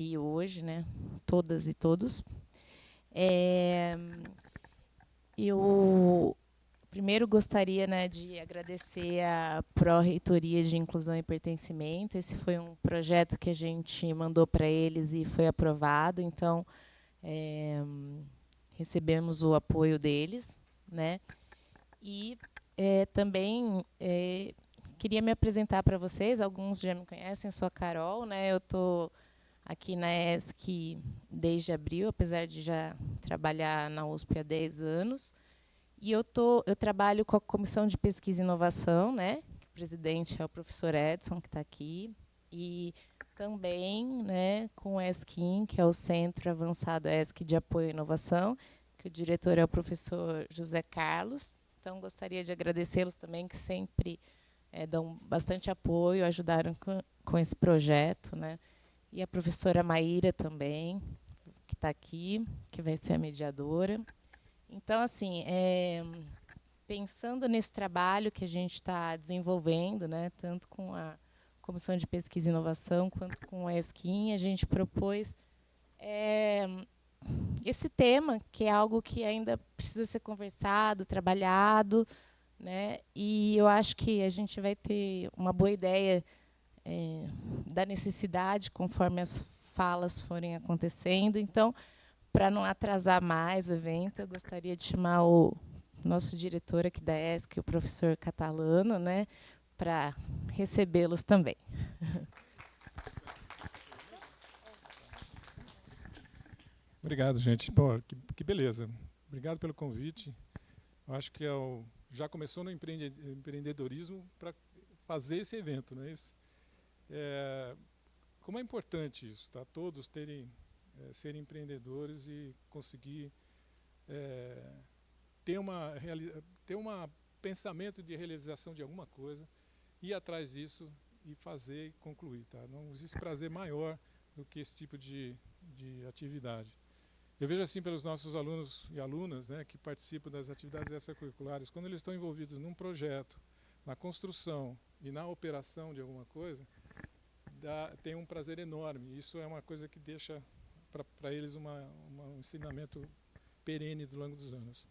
E hoje, né, todas e todos. É, eu primeiro gostaria, né, de agradecer a Pró-Reitoria de Inclusão e Pertencimento. Esse foi um projeto que a gente mandou para eles e foi aprovado, então é, recebemos o apoio deles, né? E também queria me apresentar para vocês. Alguns já me conhecem, eu sou a Carol, né? Eu estou aqui na ESC desde abril, apesar de já trabalhar na USP há 10 anos. E eu trabalho com a Comissão de Pesquisa e Inovação, né? Que o presidente é o professor Edson, que está aqui. E também, né, com o ESCIM, que é o Centro Avançado ESC de Apoio à Inovação, que o diretor é o professor José Carlos. Então, gostaria de agradecê-los também, que sempre dão bastante apoio, ajudaram com esse projeto, né? E a professora Maíra também, que está aqui, que vai ser a mediadora. Então, assim, pensando nesse trabalho que a gente está desenvolvendo, né, tanto com a Comissão de Pesquisa e Inovação quanto com a ESCIM, a gente propôs esse tema, que é algo que ainda precisa ser conversado, trabalhado, né, e eu acho que a gente vai ter uma boa ideia da necessidade conforme as falas forem acontecendo. Então, para não atrasar mais o evento, eu gostaria de chamar o nosso diretor aqui da ESC, o professor Catalano, né, para recebê-los também. Obrigado, gente. Pô, que beleza. Obrigado pelo convite. Eu acho que já começou no empreendedorismo para fazer esse evento, não é isso? Como é importante isso, tá? Todos serem empreendedores e conseguir ter ter uma pensamento de realização de alguma coisa, ir atrás disso e fazer e concluir, tá? Não existe prazer maior do que esse tipo de atividade. Eu vejo assim pelos nossos alunos e alunas, né, que participam das atividades extracurriculares, quando eles estão envolvidos num projeto, na construção e na operação de alguma coisa, tem um prazer enorme. Isso é uma coisa que deixa para eles um ensinamento perene ao longo dos anos.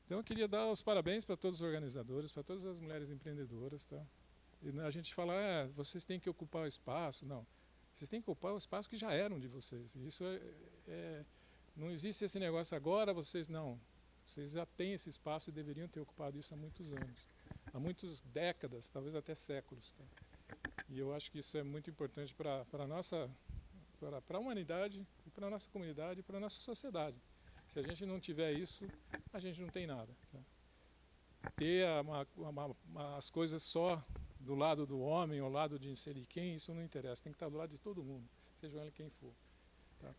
Então eu queria dar os parabéns para todos os organizadores, para todas as mulheres empreendedoras. Tá? E a gente fala, vocês têm que ocupar o espaço. Não, vocês têm que ocupar o espaço que já eram de vocês. Isso não existe esse negócio agora, vocês não. Vocês já têm esse espaço e deveriam ter ocupado isso há muitos anos. Há muitas décadas, talvez até séculos. Tá? E eu acho que isso é muito importante para a humanidade, para a nossa comunidade e para a nossa sociedade. Se a gente não tiver isso, a gente não tem nada. Tá? Ter as coisas só do lado do homem, ao lado de sei lá quem, isso não interessa. Tem que estar do lado de todo mundo, seja ele quem for. Tá?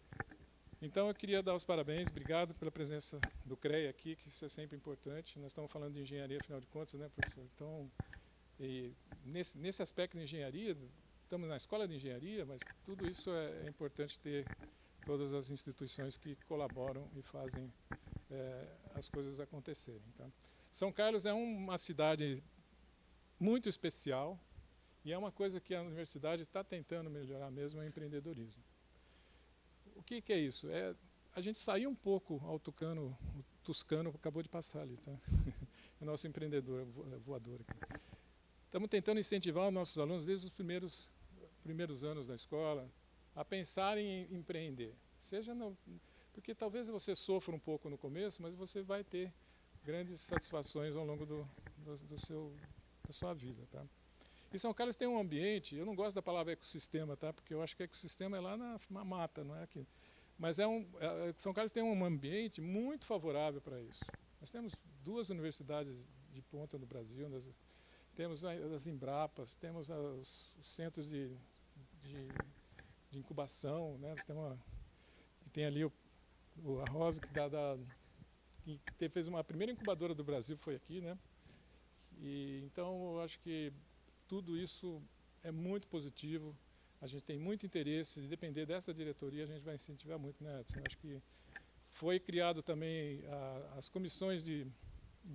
Então eu queria dar os parabéns, obrigado pela presença do CREA aqui, que isso é sempre importante. Nós estamos falando de engenharia, afinal de contas, né, professor? Então, nesse aspecto de engenharia, estamos na escola de engenharia, mas tudo isso é importante ter todas as instituições que colaboram e fazem as coisas acontecerem. Tá? São Carlos é uma cidade muito especial e é uma coisa que a universidade está tentando melhorar mesmo, é o empreendedorismo. O que é isso? A gente saiu um pouco ao Tucano, o Tuscano acabou de passar ali, tá? É nosso empreendedor voador aqui. Estamos tentando incentivar os nossos alunos desde os primeiros anos da escola a pensarem em empreender. Porque talvez você sofra um pouco no começo, mas você vai ter grandes satisfações ao longo da sua vida. Tá? E São Carlos tem um ambiente, eu não gosto da palavra ecossistema, tá? Porque eu acho que ecossistema é lá na mata, não é aqui. Mas São Carlos tem um ambiente muito favorável para isso. Nós temos 2 universidades de ponta no Brasil, temos as Embrapas, temos os centros de incubação, né? Nós temos tem ali a Rosa, que fez a primeira incubadora do Brasil, foi aqui, né? E, então, eu acho que tudo isso é muito positivo, a gente tem muito interesse, se depender dessa diretoria, a gente vai incentivar muito, né, Edson? Eu acho que foi criado também as comissões de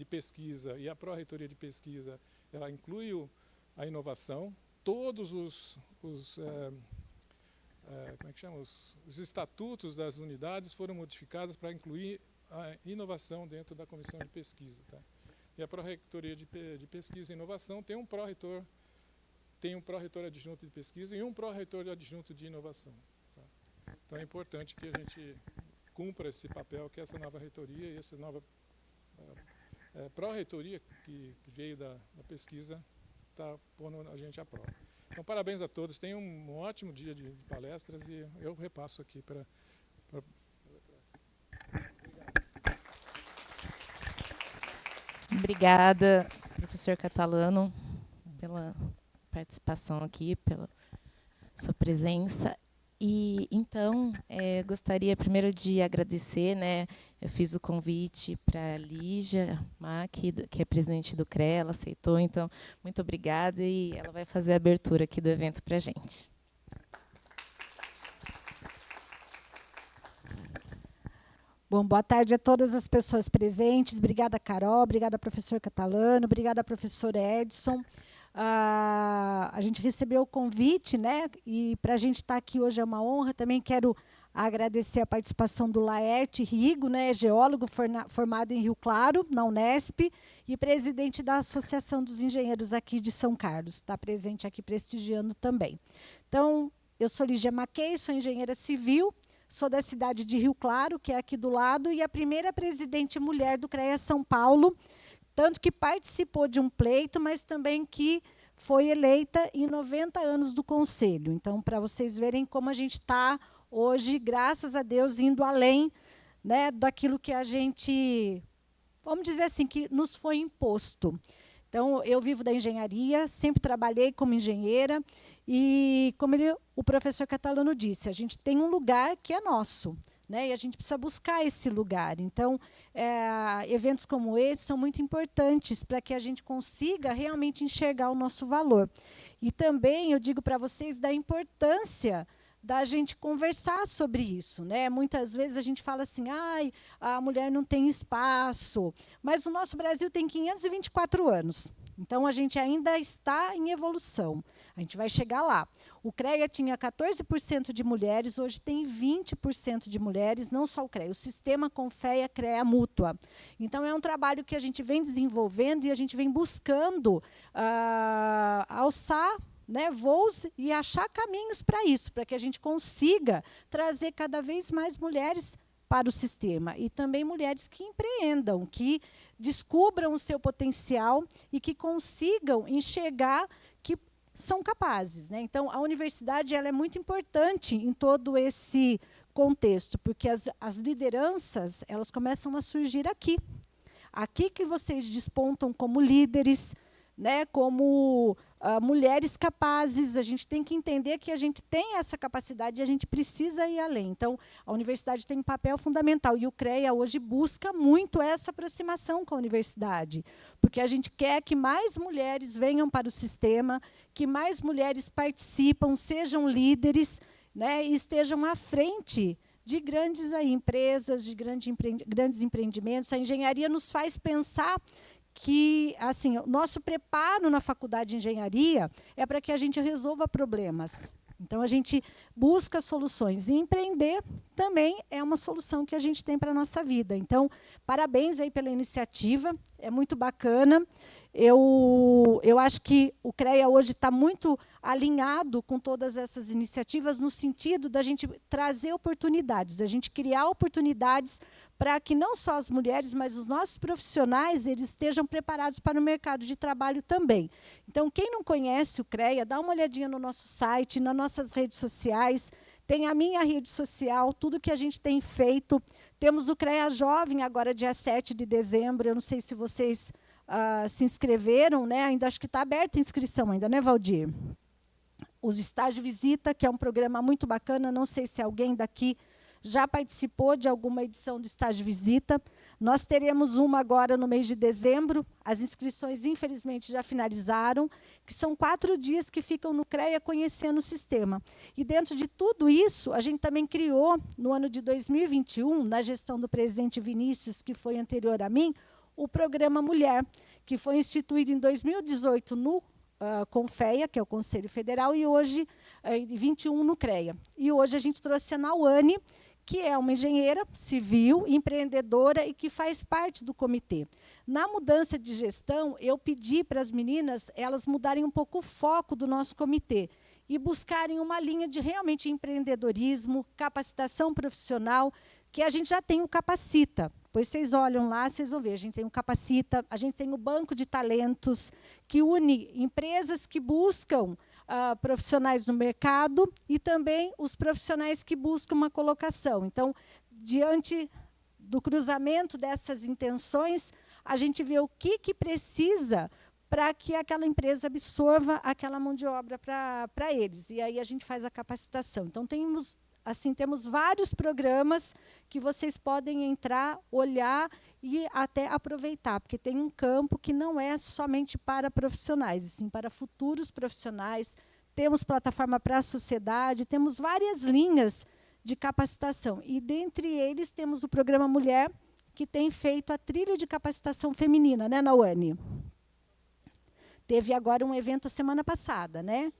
pesquisa e a Pró-Reitoria de Pesquisa, ela inclui a inovação, todos como é que chama? Os estatutos das unidades foram modificados para incluir a inovação dentro da comissão de pesquisa. Tá? E a Pró-Reitoria de Pesquisa e Inovação tem um pró-reitor adjunto de pesquisa e um pró-reitor adjunto de inovação. Tá? Então é importante que a gente cumpra esse papel que essa nova reitoria e essa nova pró-reitoria que veio da pesquisa está pondo a gente à prova. Então, parabéns a todos. Tenham um ótimo dia de palestras e eu repasso aqui para... Obrigada, professor Catalano, pela participação aqui, pela sua presença. E, então, gostaria primeiro de agradecer, né? Eu fiz o convite para a Lígia Mack, que é presidente do CREA, ela aceitou, então, muito obrigada, e ela vai fazer a abertura aqui do evento para a gente. Bom, boa tarde a todas as pessoas presentes. Obrigada, Carol, obrigada, professor Catalano, obrigada, professor Edson. A gente recebeu o convite, né? E para a gente estar aqui hoje é uma honra. Também quero agradecer a participação do Laerte Rigo, né? Geólogo formado em Rio Claro, na Unesp, e presidente da Associação dos Engenheiros aqui de São Carlos. Está presente aqui prestigiando também. Então, eu sou Lígia Mackey, sou engenheira civil, sou da cidade de Rio Claro, que é aqui do lado, e a primeira presidente mulher do CREA São Paulo, tanto que participou de um pleito, mas também que foi eleita em 90 anos do Conselho. Então, para vocês verem como a gente está hoje, graças a Deus, indo além, né, daquilo que a gente, vamos dizer assim, que nos foi imposto. Então, eu vivo da engenharia, sempre trabalhei como engenheira, e, como o professor Catalano disse, a gente tem um lugar que é nosso, né? E a gente precisa buscar esse lugar. Então, eventos como esse são muito importantes para que a gente consiga realmente enxergar o nosso valor. E também eu digo para vocês da importância da gente conversar sobre isso, né? Muitas vezes a gente fala assim, a mulher não tem espaço, mas o nosso Brasil tem 524 anos. Então, a gente ainda está em evolução. A gente vai chegar lá. O CREA tinha 14% de mulheres, hoje tem 20% de mulheres, não só o CREA, o sistema Confea CREA Mútua. Então, é um trabalho que a gente vem desenvolvendo e a gente vem buscando alçar, né, voos e achar caminhos para isso, para que a gente consiga trazer cada vez mais mulheres para o sistema. E também mulheres que empreendam, que descubram o seu potencial e que consigam enxergar que são capazes, né? Então, a universidade ela é muito importante em todo esse contexto, porque as lideranças elas começam a surgir aqui. Aqui que vocês despontam como líderes, né, como mulheres capazes. A gente tem que entender que a gente tem essa capacidade e a gente precisa ir além. Então, a universidade tem um papel fundamental. E o CREA hoje busca muito essa aproximação com a universidade, porque a gente quer que mais mulheres venham para o sistema, que mais mulheres participam, sejam líderes, né, e estejam à frente de grandes empresas, de grandes empreendimentos. A engenharia nos faz pensar que assim, o nosso preparo na faculdade de engenharia é para que a gente resolva problemas. Então, a gente busca soluções. E empreender também é uma solução que a gente tem para a nossa vida. Então, parabéns aí pela iniciativa, é muito bacana. Eu acho que o CREA hoje está muito alinhado com todas essas iniciativas no sentido da gente trazer oportunidades, da gente criar oportunidades para que não só as mulheres, mas os nossos profissionais eles estejam preparados para o mercado de trabalho também. Então, quem não conhece o CREA, dá uma olhadinha no nosso site, nas nossas redes sociais, tem a minha rede social, tudo que a gente tem feito. Temos o CREA Jovem, agora dia 7 de dezembro, eu não sei se vocês se inscreveram, né? Ainda acho que está aberta a inscrição ainda, né, Valdir? Os Estágio Visita, que é um programa muito bacana, não sei se alguém daqui já participou de alguma edição do Estágio Visita. Nós teremos uma agora no mês de dezembro. As inscrições, infelizmente, já finalizaram, que são 4 dias que ficam no CREA conhecendo o sistema. E, dentro de tudo isso, a gente também criou, no ano de 2021, na gestão do presidente Vinícius, que foi anterior a mim, o Programa Mulher, que foi instituído em 2018 no CONFEA, que é o Conselho Federal, e hoje e 21 no CREA. E hoje a gente trouxe a Nauane, que é uma engenheira civil, empreendedora e que faz parte do comitê. Na mudança de gestão, eu pedi para as meninas elas mudarem um pouco o foco do nosso comitê e buscarem uma linha de realmente empreendedorismo, capacitação profissional, que a gente já tem o Capacita. Pois vocês olham lá, vocês vão ver, a gente tem o Capacita, a gente tem o Banco de Talentos, que une empresas que buscam profissionais no mercado e também os profissionais que buscam uma colocação. Então, diante do cruzamento dessas intenções, a gente vê o que precisa para que aquela empresa absorva aquela mão de obra para eles. E aí a gente faz a capacitação. Então, temos vários programas que vocês podem entrar, olhar e até aproveitar, porque tem um campo que não é somente para profissionais, e sim para futuros profissionais. Temos plataforma para a sociedade, temos várias linhas de capacitação. E, dentre eles, temos o Programa Mulher, que tem feito a trilha de capacitação feminina, né, Nauane? Teve agora um evento semana passada, né?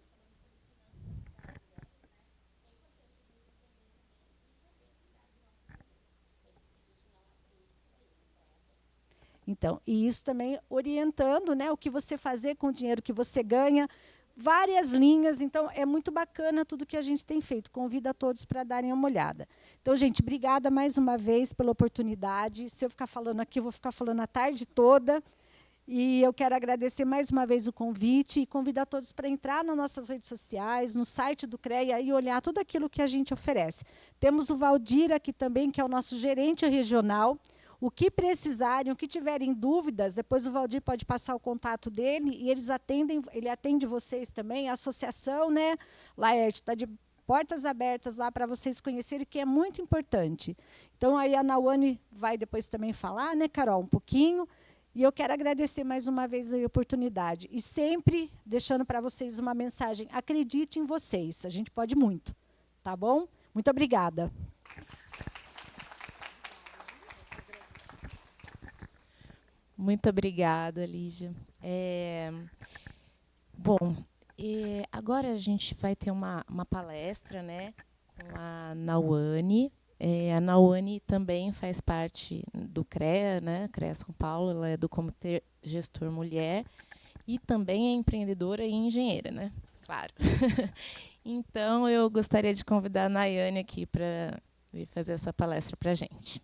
Então, e isso também orientando, né, o que você fazer com o dinheiro que você ganha, várias linhas. Então, é muito bacana tudo que a gente tem feito. Convido a todos para darem uma olhada. Então, gente, obrigada mais uma vez pela oportunidade. Se eu ficar falando aqui, eu vou ficar falando a tarde toda. E eu quero agradecer mais uma vez o convite e convidar todos para entrar nas nossas redes sociais, no site do CREA e olhar tudo aquilo que a gente oferece. Temos o Valdir aqui também, que é o nosso gerente regional. O que precisarem, o que tiverem dúvidas, depois o Valdir pode passar o contato dele e ele atende vocês também. A associação, né, Laerte, está de portas abertas lá para vocês conhecerem, que é muito importante. Então, aí a Nauane vai depois também falar, né, Carol, um pouquinho. E eu quero agradecer mais uma vez a oportunidade. E sempre deixando para vocês uma mensagem: acredite em vocês, a gente pode muito. Tá bom? Muito obrigada. Muito obrigada, Lígia. Bom, agora a gente vai ter uma palestra, né, com a Nauane. A Nauane também faz parte do CREA, né, CREA São Paulo, ela é do Comitê Gestor Mulher e também é empreendedora e engenheira, né? Claro. Então, eu gostaria de convidar a Nayane aqui para vir fazer essa palestra para a gente.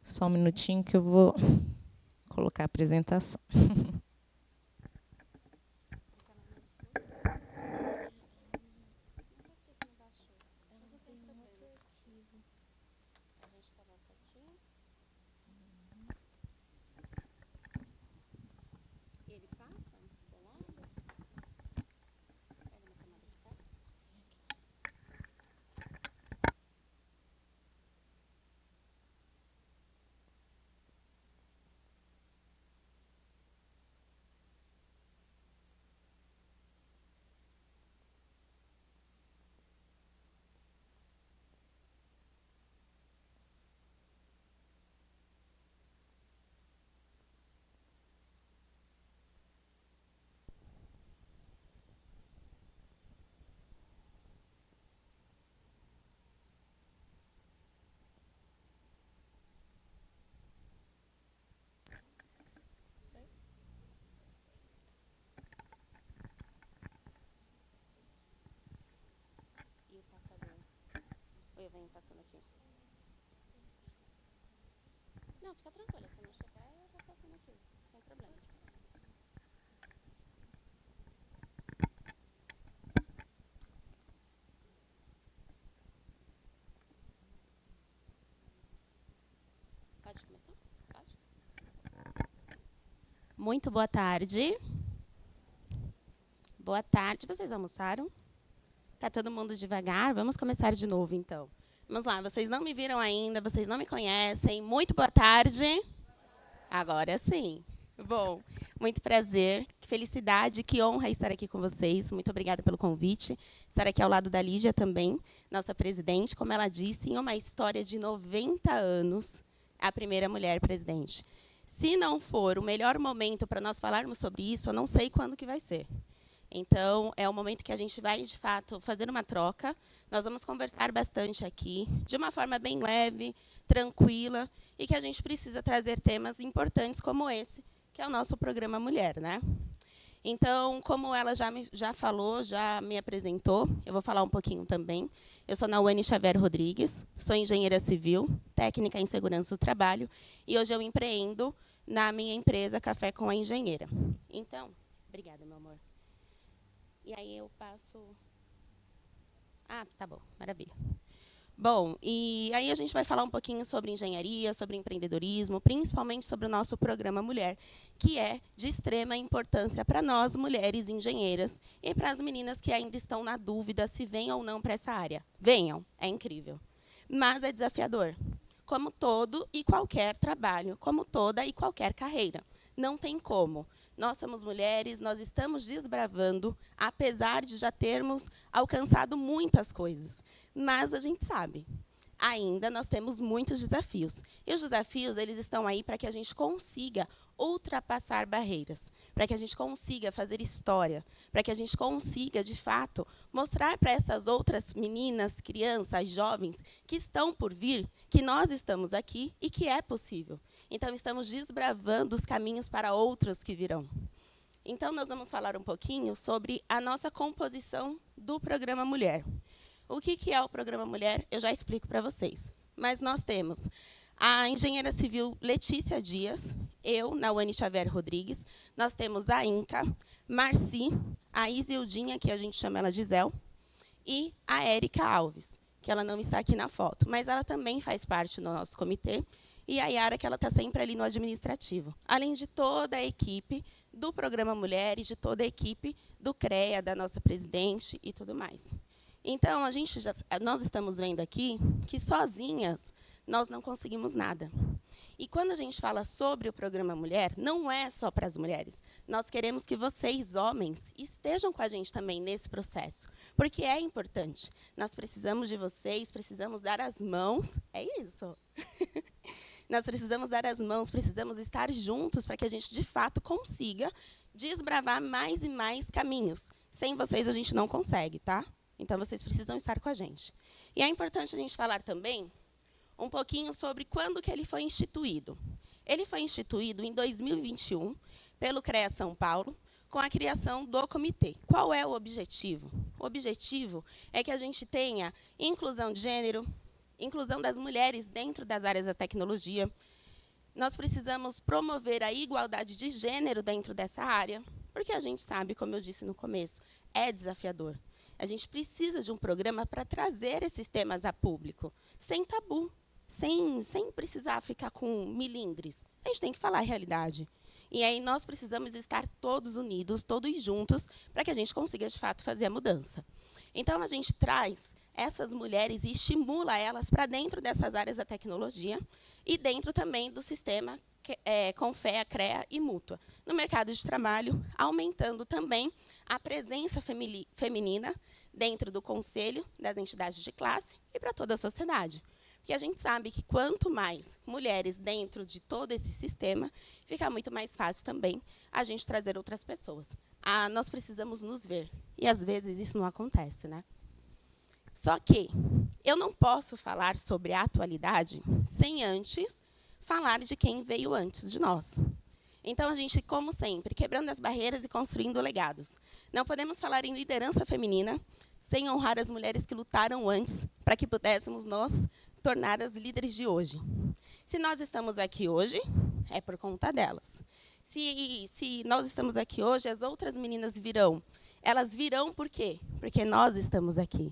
Só um minutinho que eu vou colocar a apresentação. Eu venho passando aqui. Não, fica tranquila. Se não chegar, eu vou passando aqui. Sem problema. Pode começar? Pode? Muito boa tarde. Boa tarde. Vocês almoçaram? Tá todo mundo devagar? Vamos começar de novo, então. Vamos lá, vocês não me viram ainda, vocês não me conhecem. Muito boa tarde. Agora sim. Bom, muito prazer, que felicidade, que honra estar aqui com vocês. Muito obrigada pelo convite. Estar aqui ao lado da Lígia também, nossa presidente. Como ela disse, em uma história de 90 anos, a primeira mulher presidente. Se não for o melhor momento para nós falarmos sobre isso, eu não sei quando que vai ser. Então, é o momento que a gente vai, de fato, fazer uma troca. Nós vamos conversar bastante aqui, de uma forma bem leve, tranquila, e que a gente precisa trazer temas importantes como esse, que é o nosso programa Mulher, né? Então, como ela já falou, já me apresentou, eu vou falar um pouquinho também. Eu sou Nauane Xavier Rodrigues, sou engenheira civil, técnica em segurança do trabalho, e hoje eu empreendo na minha empresa Café com a Engenheira. Então, obrigada, meu amor. E aí eu passo... Ah, tá bom, maravilha. Bom, e aí a gente vai falar um pouquinho sobre engenharia, sobre empreendedorismo, principalmente sobre o nosso programa Mulher, que é de extrema importância para nós, mulheres engenheiras, e para as meninas que ainda estão na dúvida se vêm ou não para essa área. Venham, é incrível. Mas é desafiador, como todo e qualquer trabalho, como toda e qualquer carreira. Não tem como. Nós somos mulheres, nós estamos desbravando, apesar de já termos alcançado muitas coisas. Mas a gente sabe, ainda nós temos muitos desafios. E os desafios, eles estão aí para que a gente consiga ultrapassar barreiras, para que a gente consiga fazer história, para que a gente consiga, de fato, mostrar para essas outras meninas, crianças, jovens, que estão por vir, que nós estamos aqui e que é possível. Então, estamos desbravando os caminhos para outros que virão. Então, nós vamos falar um pouquinho sobre a nossa composição do programa Mulher. O que é o programa Mulher? Eu já explico para vocês. Mas nós temos a engenheira civil Letícia Dias, eu, Nauane Xavier Rodrigues, nós temos a Inca, Marci, a Isildinha, que a gente chama ela de Zel, e a Érica Alves, que ela não está aqui na foto, mas ela também faz parte do nosso comitê, e a Yara, que ela está sempre ali no administrativo. Além de toda a equipe do programa Mulher e de toda a equipe do CREA, da nossa presidente e tudo mais. Então, nós estamos vendo aqui que, sozinhas, nós não conseguimos nada. E, quando a gente fala sobre o programa Mulher, não é só para as mulheres. Nós queremos que vocês, homens, estejam com a gente também nesse processo, porque é importante. Nós precisamos de vocês, precisamos dar as mãos. É isso. Nós precisamos dar as mãos, precisamos estar juntos para que a gente, de fato, consiga desbravar mais e mais caminhos. Sem vocês, a gente não consegue, tá? Então, vocês precisam estar com a gente. E é importante a gente falar também um pouquinho sobre quando que ele foi instituído. Ele foi instituído em 2021 pelo CREA São Paulo, com a criação do comitê. Qual é o objetivo? O objetivo é que a gente tenha inclusão de gênero, inclusão das mulheres dentro das áreas da tecnologia. Nós precisamos promover a igualdade de gênero dentro dessa área, porque a gente sabe, como eu disse no começo, é desafiador. A gente precisa de um programa para trazer esses temas a público, sem tabu, sem precisar ficar com milindres. A gente tem que falar a realidade. E aí nós precisamos estar todos unidos, todos juntos, para que a gente consiga, de fato, fazer a mudança. Então, a gente traz essas mulheres e estimula elas para dentro dessas áreas da tecnologia e dentro também do sistema Confea, CREA e Mútua, no mercado de trabalho, aumentando também a presença feminina dentro do conselho, das entidades de classe e para toda a sociedade. Porque a gente sabe que quanto mais mulheres dentro de todo esse sistema, fica muito mais fácil também a gente trazer outras pessoas. Nós precisamos nos ver, e às vezes isso não acontece, né? Só que eu não posso falar sobre a atualidade sem antes falar de quem veio antes de nós. Então, a gente, como sempre, quebrando as barreiras e construindo legados. Não podemos falar em liderança feminina sem honrar as mulheres que lutaram antes para que pudéssemos nós tornar as líderes de hoje. Se nós estamos aqui hoje, é por conta delas. Se nós estamos aqui hoje, as outras meninas virão. Elas virão por quê? Porque nós estamos aqui.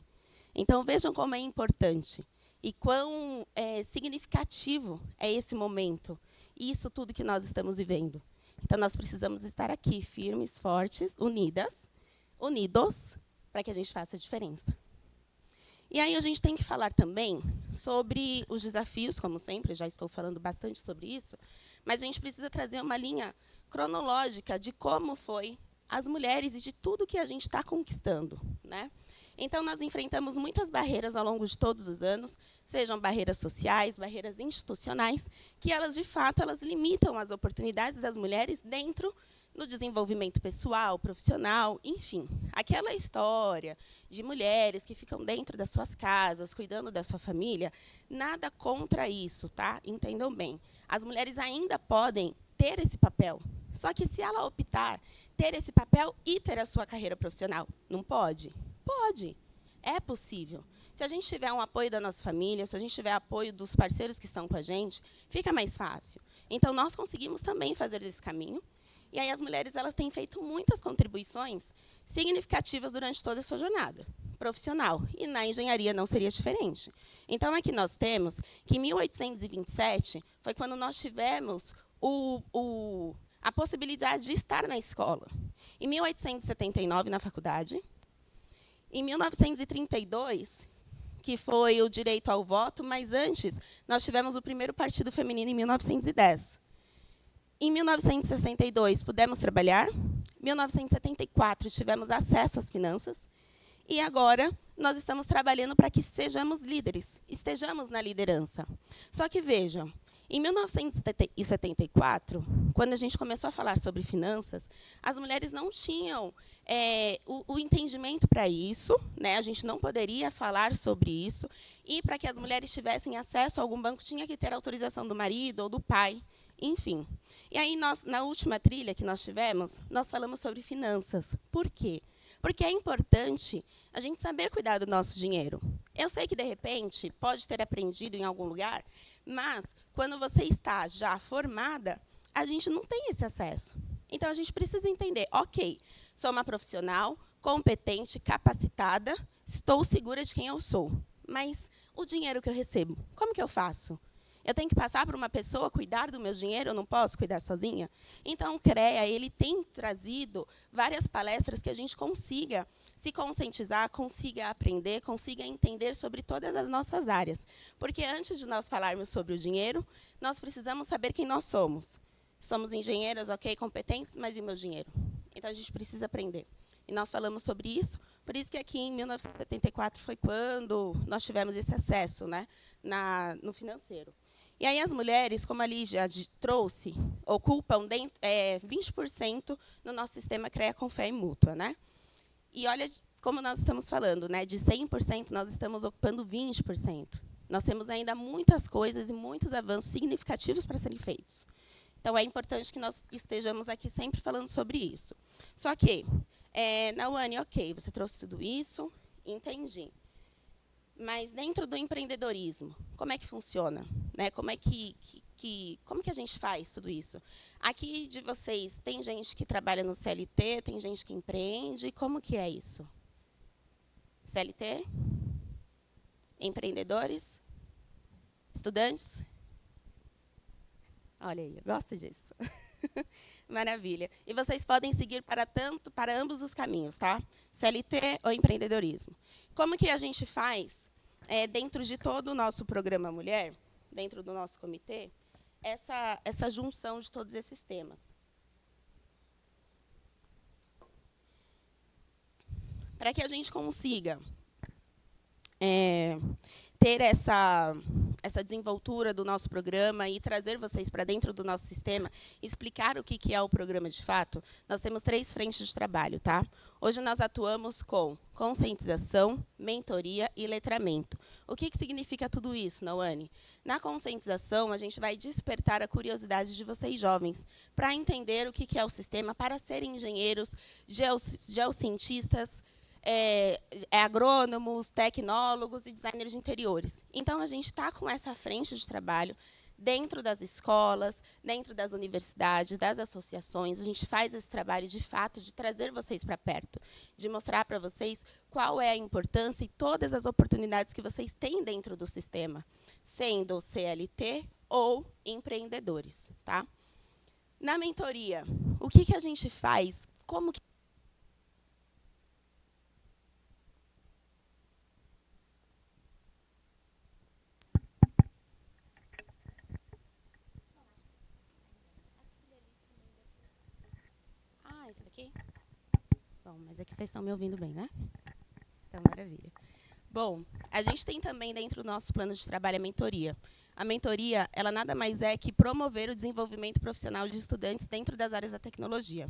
Então, vejam como é importante e quão significativo é esse momento e isso tudo que nós estamos vivendo. Então, nós precisamos estar aqui, firmes, fortes, unidos, para que a gente faça a diferença. E aí a gente tem que falar também sobre os desafios, como sempre, já estou falando bastante sobre isso, mas a gente precisa trazer uma linha cronológica de como foi as mulheres e de tudo que a gente está conquistando, né? Então, nós enfrentamos muitas barreiras ao longo de todos os anos, sejam barreiras sociais, barreiras institucionais, que elas, de fato, elas limitam as oportunidades das mulheres dentro do desenvolvimento pessoal, profissional, enfim. Aquela história de mulheres que ficam dentro das suas casas, cuidando da sua família, nada contra isso, tá? Entendam bem. As mulheres ainda podem ter esse papel, só que se ela optar ter esse papel e ter a sua carreira profissional, não pode? Pode. É possível. Se a gente tiver um apoio da nossa família, se a gente tiver apoio dos parceiros que estão com a gente, fica mais fácil. Então, nós conseguimos também fazer esse caminho. E aí as mulheres elas têm feito muitas contribuições significativas durante toda a sua jornada profissional. E na engenharia não seria diferente. Então, aqui nós temos que em 1827 foi quando nós tivemos a possibilidade de estar na escola. Em 1879, na faculdade. Em 1932, que foi o direito ao voto, mas antes nós tivemos o primeiro partido feminino em 1910. Em 1962, pudemos trabalhar. Em 1974, tivemos acesso às finanças. E agora, nós estamos trabalhando para que sejamos líderes, estejamos na liderança. Só que, vejam, em 1974, quando a gente começou a falar sobre finanças, as mulheres não tinham o entendimento para isso, né? A gente não poderia falar sobre isso, e para que as mulheres tivessem acesso a algum banco, tinha que ter autorização do marido ou do pai, enfim. E aí, na última trilha que nós tivemos, nós falamos sobre finanças. Por quê? Porque é importante a gente saber cuidar do nosso dinheiro. Eu sei que, de repente, pode ter aprendido em algum lugar, mas, quando você está já formada, a gente não tem esse acesso. Então, a gente precisa entender, ok, sou uma profissional, competente, capacitada, estou segura de quem eu sou. Mas o dinheiro que eu recebo, como que eu faço? Eu tenho que passar por uma pessoa cuidar do meu dinheiro, eu não posso cuidar sozinha? Então, o CREA ele tem trazido várias palestras que a gente consiga se conscientizar, consiga aprender, consiga entender sobre todas as nossas áreas. Porque antes de nós falarmos sobre o dinheiro, nós precisamos saber quem nós somos. Somos engenheiras, ok, competentes, mas e o meu dinheiro? Então, a gente precisa aprender. E nós falamos sobre isso, por isso que aqui em 1974 foi quando nós tivemos esse acesso, né, no financeiro. E aí as mulheres, como a Lígia trouxe, ocupam 20% no nosso sistema CREA com fé e mútua, né? E olha como nós estamos falando, né? De 100%, nós estamos ocupando 20%. Nós temos ainda muitas coisas e muitos avanços significativos para serem feitos. Então, é importante que nós estejamos aqui sempre falando sobre isso. Só que, Nawane, ok, você trouxe tudo isso, entendi. Mas dentro do empreendedorismo, como é que funciona? Né? Como que a gente faz tudo isso? Aqui de vocês, tem gente que trabalha no CLT, tem gente que empreende, como que é isso? CLT? Empreendedores? Estudantes? Olha aí, eu gosto disso. Maravilha. E vocês podem seguir para ambos os caminhos, tá? CLT ou empreendedorismo. Como que a gente faz, dentro de todo o nosso programa Mulher, dentro do nosso comitê, essa junção de todos esses temas? Para que a gente consiga ter essa desenvoltura do nosso programa e trazer vocês para dentro do nosso sistema, explicar o que é o programa de fato, nós temos 3 frentes de trabalho, tá? Hoje nós atuamos com conscientização, mentoria e letramento. O que significa tudo isso, Nawane? Na conscientização, a gente vai despertar a curiosidade de vocês jovens para entender o que é o sistema, para serem engenheiros, geocientistas, agrônomos, tecnólogos e designers de interiores. Então, a gente está com essa frente de trabalho dentro das escolas, dentro das universidades, das associações. A gente faz esse trabalho, de fato, de trazer vocês para perto, de mostrar para vocês qual é a importância e todas as oportunidades que vocês têm dentro do sistema, sendo CLT ou empreendedores. Tá? Na mentoria, o que a gente faz? Como que esse daqui? Bom, mas aqui vocês estão me ouvindo bem, né? Então, maravilha. Bom, a gente tem também dentro do nosso plano de trabalho a mentoria. A mentoria, ela nada mais é que promover o desenvolvimento profissional de estudantes dentro das áreas da tecnologia.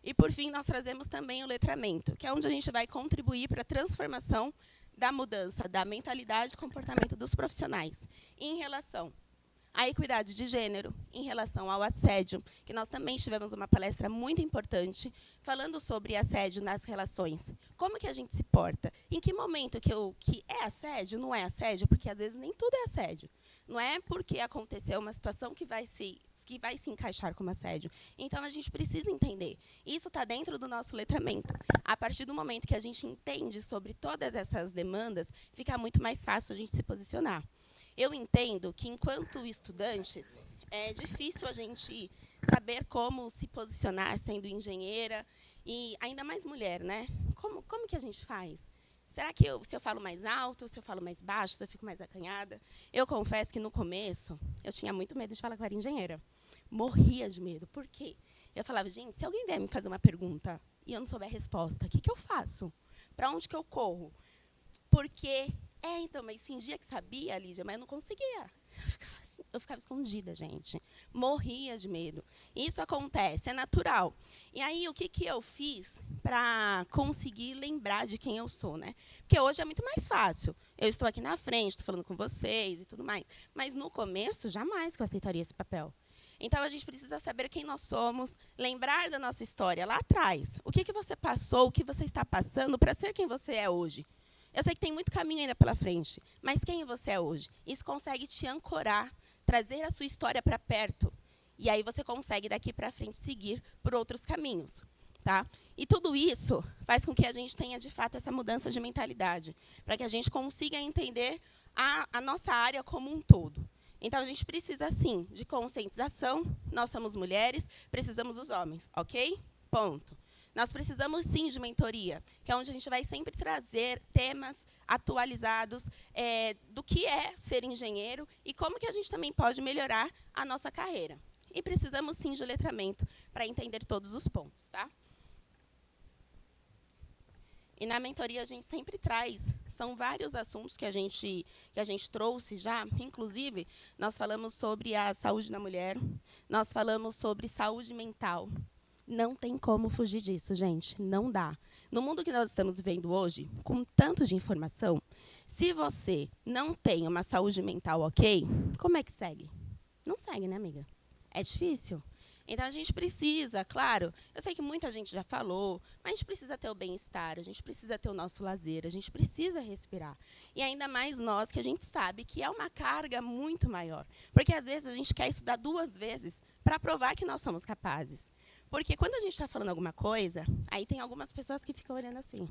E, por fim, nós trazemos também o letramento, que é onde a gente vai contribuir para a transformação da mudança da mentalidade e comportamento dos profissionais em relação à equidade de gênero, em relação ao assédio, que nós também tivemos uma palestra muito importante falando sobre assédio nas relações. Como que a gente se porta? Em que momento que é assédio, não é assédio? Porque, às vezes, nem tudo é assédio. Não é porque aconteceu uma situação que vai se encaixar como assédio. Então, a gente precisa entender. Isso está dentro do nosso letramento. A partir do momento que a gente entende sobre todas essas demandas, fica muito mais fácil a gente se posicionar. Eu entendo que, enquanto estudantes, é difícil a gente saber como se posicionar sendo engenheira, e ainda mais mulher, né? Como que a gente faz? Será que se eu falo mais alto, se eu falo mais baixo, se eu fico mais acanhada? Eu confesso que, no começo, eu tinha muito medo de falar que eu era engenheira. Morria de medo. Por quê? Eu falava, gente, se alguém vier me fazer uma pergunta e eu não souber a resposta, o que eu faço? Para onde que eu corro? Porque... então, mas fingia que sabia, Lídia, mas eu não conseguia. Eu ficava escondida, gente. Morria de medo. Isso acontece, é natural. E aí, o que eu fiz para conseguir lembrar de quem eu sou, né? Porque hoje é muito mais fácil. Eu estou aqui na frente, estou falando com vocês e tudo mais. Mas, no começo, jamais que eu aceitaria esse papel. Então, a gente precisa saber quem nós somos, lembrar da nossa história lá atrás. O que você passou, o que você está passando para ser quem você é hoje. Eu sei que tem muito caminho ainda pela frente, mas quem você é hoje? Isso consegue te ancorar, trazer a sua história para perto. E aí você consegue, daqui para frente, seguir por outros caminhos. Tá? E tudo isso faz com que a gente tenha, de fato, essa mudança de mentalidade, para que a gente consiga entender a nossa área como um todo. Então, a gente precisa, sim, de conscientização. Nós somos mulheres, precisamos dos homens, ok? Ponto. Nós precisamos, sim, de mentoria, que é onde a gente vai sempre trazer temas atualizados do que é ser engenheiro e como que a gente também pode melhorar a nossa carreira. E precisamos, sim, de letramento para entender todos os pontos. Tá? E na mentoria a gente sempre traz, são vários assuntos que a gente trouxe já, inclusive, nós falamos sobre a saúde da mulher, nós falamos sobre saúde mental. Não tem como fugir disso, gente. Não dá. No mundo que nós estamos vivendo hoje, com tanto de informação, se você não tem uma saúde mental ok, como é que segue? Não segue, né, amiga? É difícil. Então, a gente precisa, claro, eu sei que muita gente já falou, mas a gente precisa ter o bem-estar, a gente precisa ter o nosso lazer, a gente precisa respirar. E ainda mais nós, que a gente sabe que é uma carga muito maior. Porque, às vezes, a gente quer estudar 2 vezes para provar que nós somos capazes. Porque quando a gente está falando alguma coisa, aí tem algumas pessoas que ficam olhando assim.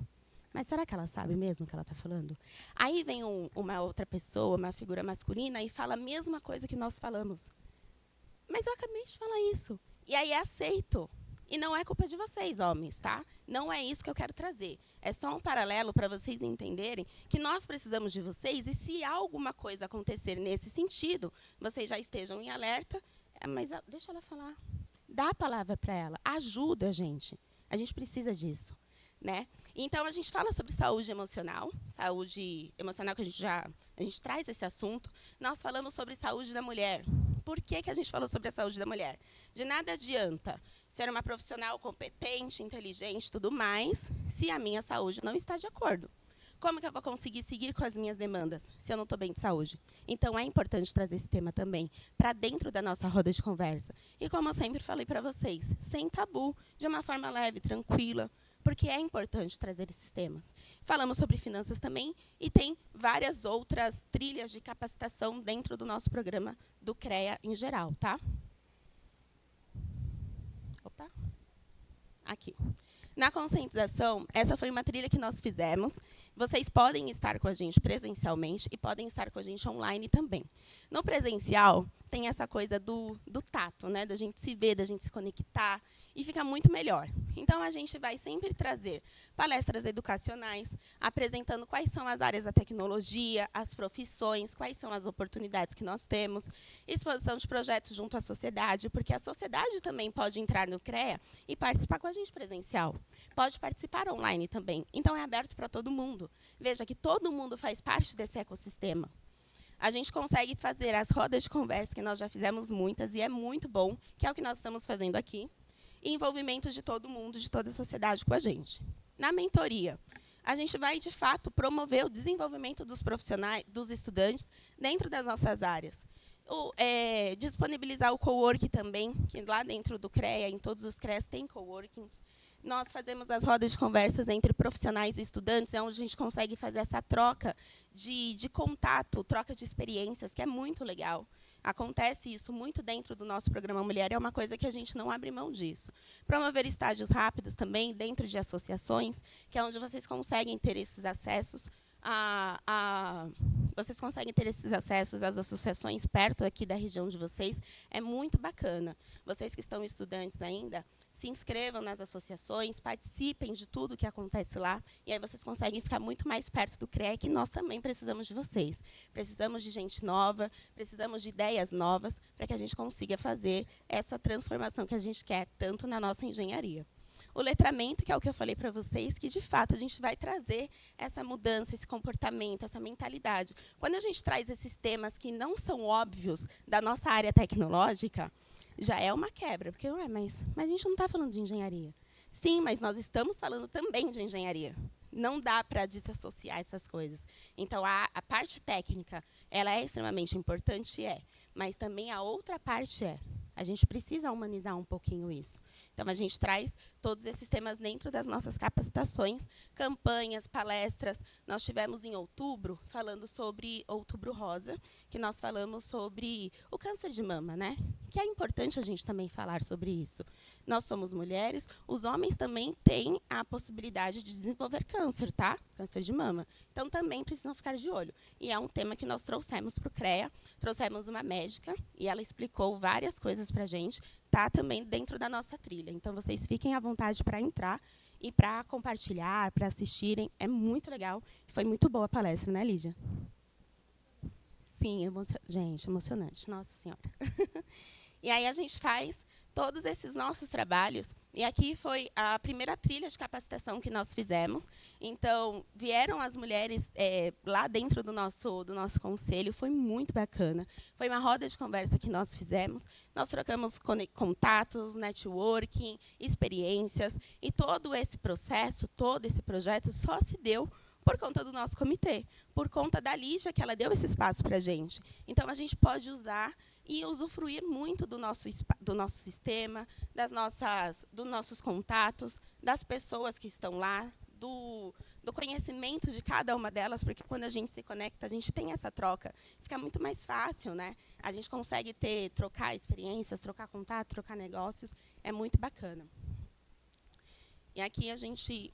Mas será que ela sabe mesmo o que ela está falando? Aí vem uma outra pessoa, uma figura masculina, e fala a mesma coisa que nós falamos. Mas eu acabei de falar isso. E aí é aceito. E não é culpa de vocês, homens, tá? Não é isso que eu quero trazer. É só um paralelo para vocês entenderem que nós precisamos de vocês, e se alguma coisa acontecer nesse sentido, vocês já estejam em alerta. Mas deixa ela falar. Dá a palavra para ela, ajuda a gente. A gente precisa disso, né? Então, a gente fala sobre saúde emocional que a gente traz esse assunto. Nós falamos sobre saúde da mulher. Por que a gente falou sobre a saúde da mulher? De nada adianta ser uma profissional competente, inteligente, tudo mais, se a minha saúde não está de acordo. Como que eu vou conseguir seguir com as minhas demandas se eu não estou bem de saúde? Então, é importante trazer esse tema também para dentro da nossa roda de conversa. E como eu sempre falei para vocês, sem tabu, de uma forma leve, tranquila, porque é importante trazer esses temas. Falamos sobre finanças também e tem várias outras trilhas de capacitação dentro do nosso programa do CREA em geral. Tá? Opa. Aqui. Na conscientização, essa foi uma trilha que nós fizemos. Vocês podem estar com a gente presencialmente e podem estar com a gente online também. No presencial, tem essa coisa do tato, né? Da gente se ver, da gente se conectar, e fica muito melhor. Então, a gente vai sempre trazer palestras educacionais, apresentando quais são as áreas da tecnologia, as profissões, quais são as oportunidades que nós temos, exposição de projetos junto à sociedade, porque a sociedade também pode entrar no CREA e participar com a gente presencial. pode participar online também. Então, é aberto para todo mundo. Veja que todo mundo faz parte desse ecossistema. A gente consegue fazer as rodas de conversa, que nós já fizemos muitas, e é muito bom, que é o que nós estamos fazendo aqui, e envolvimento de todo mundo, de toda a sociedade com a gente. Na mentoria, a gente vai, de fato, promover o desenvolvimento dos profissionais, dos estudantes, dentro das nossas áreas. Disponibilizar o coworking também, que lá dentro do CREA, em todos os CREAs, tem coworkings. Nós fazemos as rodas de conversas entre profissionais e estudantes, onde a gente consegue fazer essa troca de contato, troca de experiências, que é muito legal. Acontece isso muito dentro do nosso programa Mulher, é uma coisa que a gente não abre mão disso. Promover estágios rápidos também, dentro de associações, que é onde vocês conseguem ter esses acessos vocês conseguem ter esses acessos às associações perto aqui da região de vocês. É muito bacana. Vocês que estão estudantes ainda, se inscrevam nas associações, participem de tudo que acontece lá, e aí vocês conseguem ficar muito mais perto do CREA, que nós também precisamos de vocês. Precisamos de gente nova, precisamos de ideias novas, para que a gente consiga fazer essa transformação que a gente quer, tanto na nossa engenharia. O letramento, que é o que eu falei para vocês, que, de fato, a gente vai trazer essa mudança, esse comportamento, essa mentalidade. Quando a gente traz esses temas que não são óbvios da nossa área tecnológica, já é uma quebra, porque, mas a gente não está falando de engenharia. Sim, mas nós estamos falando também de engenharia. Não dá para desassociar essas coisas. Então, a parte técnica, ela é extremamente importante, mas também a outra parte a gente precisa humanizar um pouquinho isso. Então, a gente traz todos esses temas dentro das nossas capacitações, campanhas, palestras. Nós tivemos em outubro, falando sobre Outubro Rosa, que nós falamos sobre o câncer de mama, né? Que é importante a gente também falar sobre isso. Nós somos mulheres, os homens também têm a possibilidade de desenvolver câncer, tá? Câncer de mama. Então, também precisam ficar de olho. E é um tema que nós trouxemos para o CREA, trouxemos uma médica, e ela explicou várias coisas para a gente, tá também dentro da nossa trilha. Então, vocês fiquem à vontade para entrar e para compartilhar, para assistirem. É muito legal. Foi muito boa a palestra, né, Lídia? Sim, gente, emocionante. Nossa Senhora. E aí a gente faz todos esses nossos trabalhos. E aqui foi a primeira trilha de capacitação que nós fizemos. Então, vieram as mulheres lá dentro do nosso conselho. Foi muito bacana. Foi uma roda de conversa que nós fizemos. Nós trocamos contatos, networking, experiências. E todo esse processo, todo esse projeto só se deu por conta do nosso comitê, por conta da Lígia, que ela deu esse espaço para a gente. Então, a gente pode usar e usufruir muito do nosso sistema, dos nossos contatos, das pessoas que estão lá, do conhecimento de cada uma delas, porque quando a gente se conecta, a gente tem essa troca. Fica muito mais fácil, né? A gente consegue trocar experiências, trocar contato, trocar negócios. É muito bacana. E aqui a gente...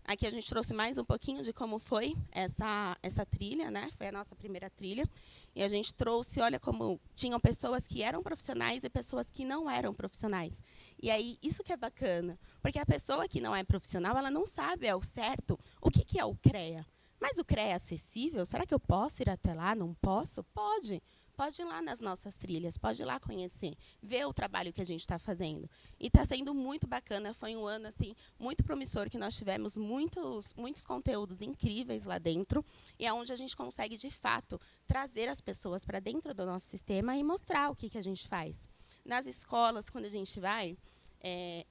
Aqui a gente trouxe mais um pouquinho de como foi essa trilha, né? Foi a nossa primeira trilha. E a gente trouxe, olha como tinham pessoas que eram profissionais e pessoas que não eram profissionais. E aí, isso que é bacana. Porque a pessoa que não é profissional, ela não sabe ao certo o que é o CREA. Mas o CREA é acessível? Será que eu posso ir até lá? Não posso? Pode. Pode ir lá nas nossas trilhas, pode ir lá conhecer, ver o trabalho que a gente está fazendo. E está sendo muito bacana, foi um ano assim, muito promissor, que nós tivemos muitos conteúdos incríveis lá dentro, e é onde a gente consegue, de fato, trazer as pessoas para dentro do nosso sistema e mostrar o que a gente faz. Nas escolas, quando a gente vai,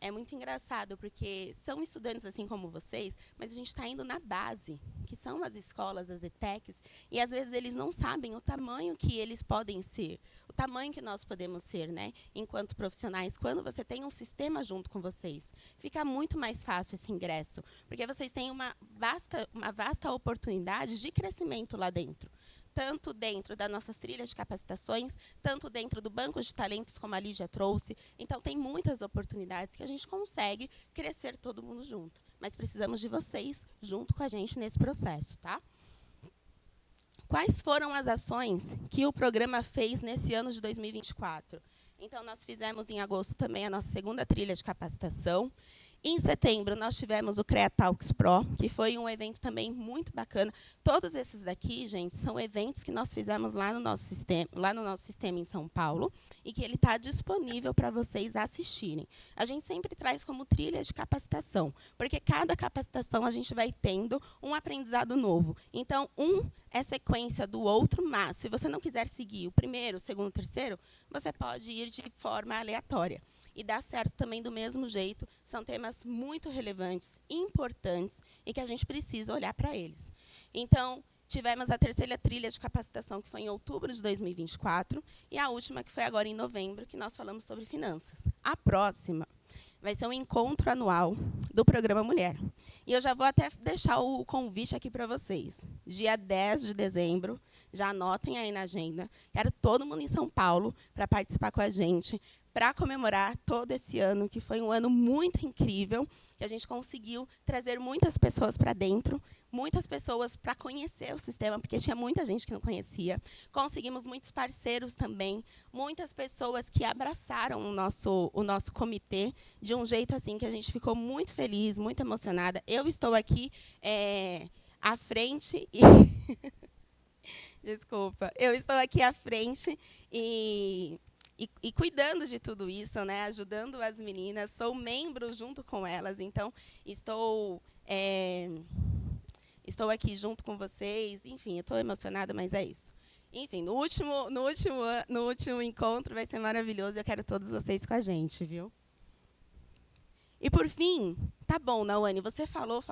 é muito engraçado, porque são estudantes assim como vocês, mas a gente está indo na base, que são as escolas, as ETECs, e às vezes eles não sabem o tamanho que eles podem ser, o tamanho que nós podemos ser, né, enquanto profissionais, quando você tem um sistema junto com vocês. Fica muito mais fácil esse ingresso, porque vocês têm uma vasta oportunidade de crescimento lá dentro. Tanto dentro das nossas trilhas de capacitações, tanto dentro do banco de talentos, como a Lígia trouxe. Então, tem muitas oportunidades que a gente consegue crescer todo mundo junto. Mas precisamos de vocês junto com a gente nesse processo, tá? Quais foram as ações que o programa fez nesse ano de 2024? Então, nós fizemos em agosto também a nossa segunda trilha de capacitação. Em setembro, nós tivemos o CREA Talks Pro, que foi um evento também muito bacana. Todos esses daqui, gente, são eventos que nós fizemos lá no nosso sistema em São Paulo, e que ele está disponível para vocês assistirem. A gente sempre traz como trilha de capacitação, porque cada capacitação a gente vai tendo um aprendizado novo. Então, um é sequência do outro, mas se você não quiser seguir o primeiro, o segundo, o terceiro, você pode ir de forma aleatória. E dá certo também do mesmo jeito. São temas muito relevantes, importantes, e que a gente precisa olhar para eles. Então, tivemos a terceira trilha de capacitação, que foi em outubro de 2024, e a última, que foi agora em novembro, que nós falamos sobre finanças. A próxima vai ser um encontro anual do Programa Mulher. E eu já vou até deixar o convite aqui para vocês. Dia 10 de dezembro, já anotem aí na agenda. Quero todo mundo em São Paulo para participar com a gente, para comemorar todo esse ano, que foi um ano muito incrível, que a gente conseguiu trazer muitas pessoas para dentro, muitas pessoas para conhecer o sistema, porque tinha muita gente que não conhecia. Conseguimos muitos parceiros também, muitas pessoas que abraçaram o nosso comitê de um jeito assim que a gente ficou muito feliz, muito emocionada. Eu estou aqui à frente e desculpa, eu estou aqui à frente e cuidando de tudo isso, né, ajudando as meninas, sou membro junto com elas, então estou aqui junto com vocês, enfim, estou emocionada, mas é isso. Enfim, no último encontro vai ser maravilhoso, eu quero todos vocês com a gente, viu? E, por fim, tá bom, Nawane, você falou,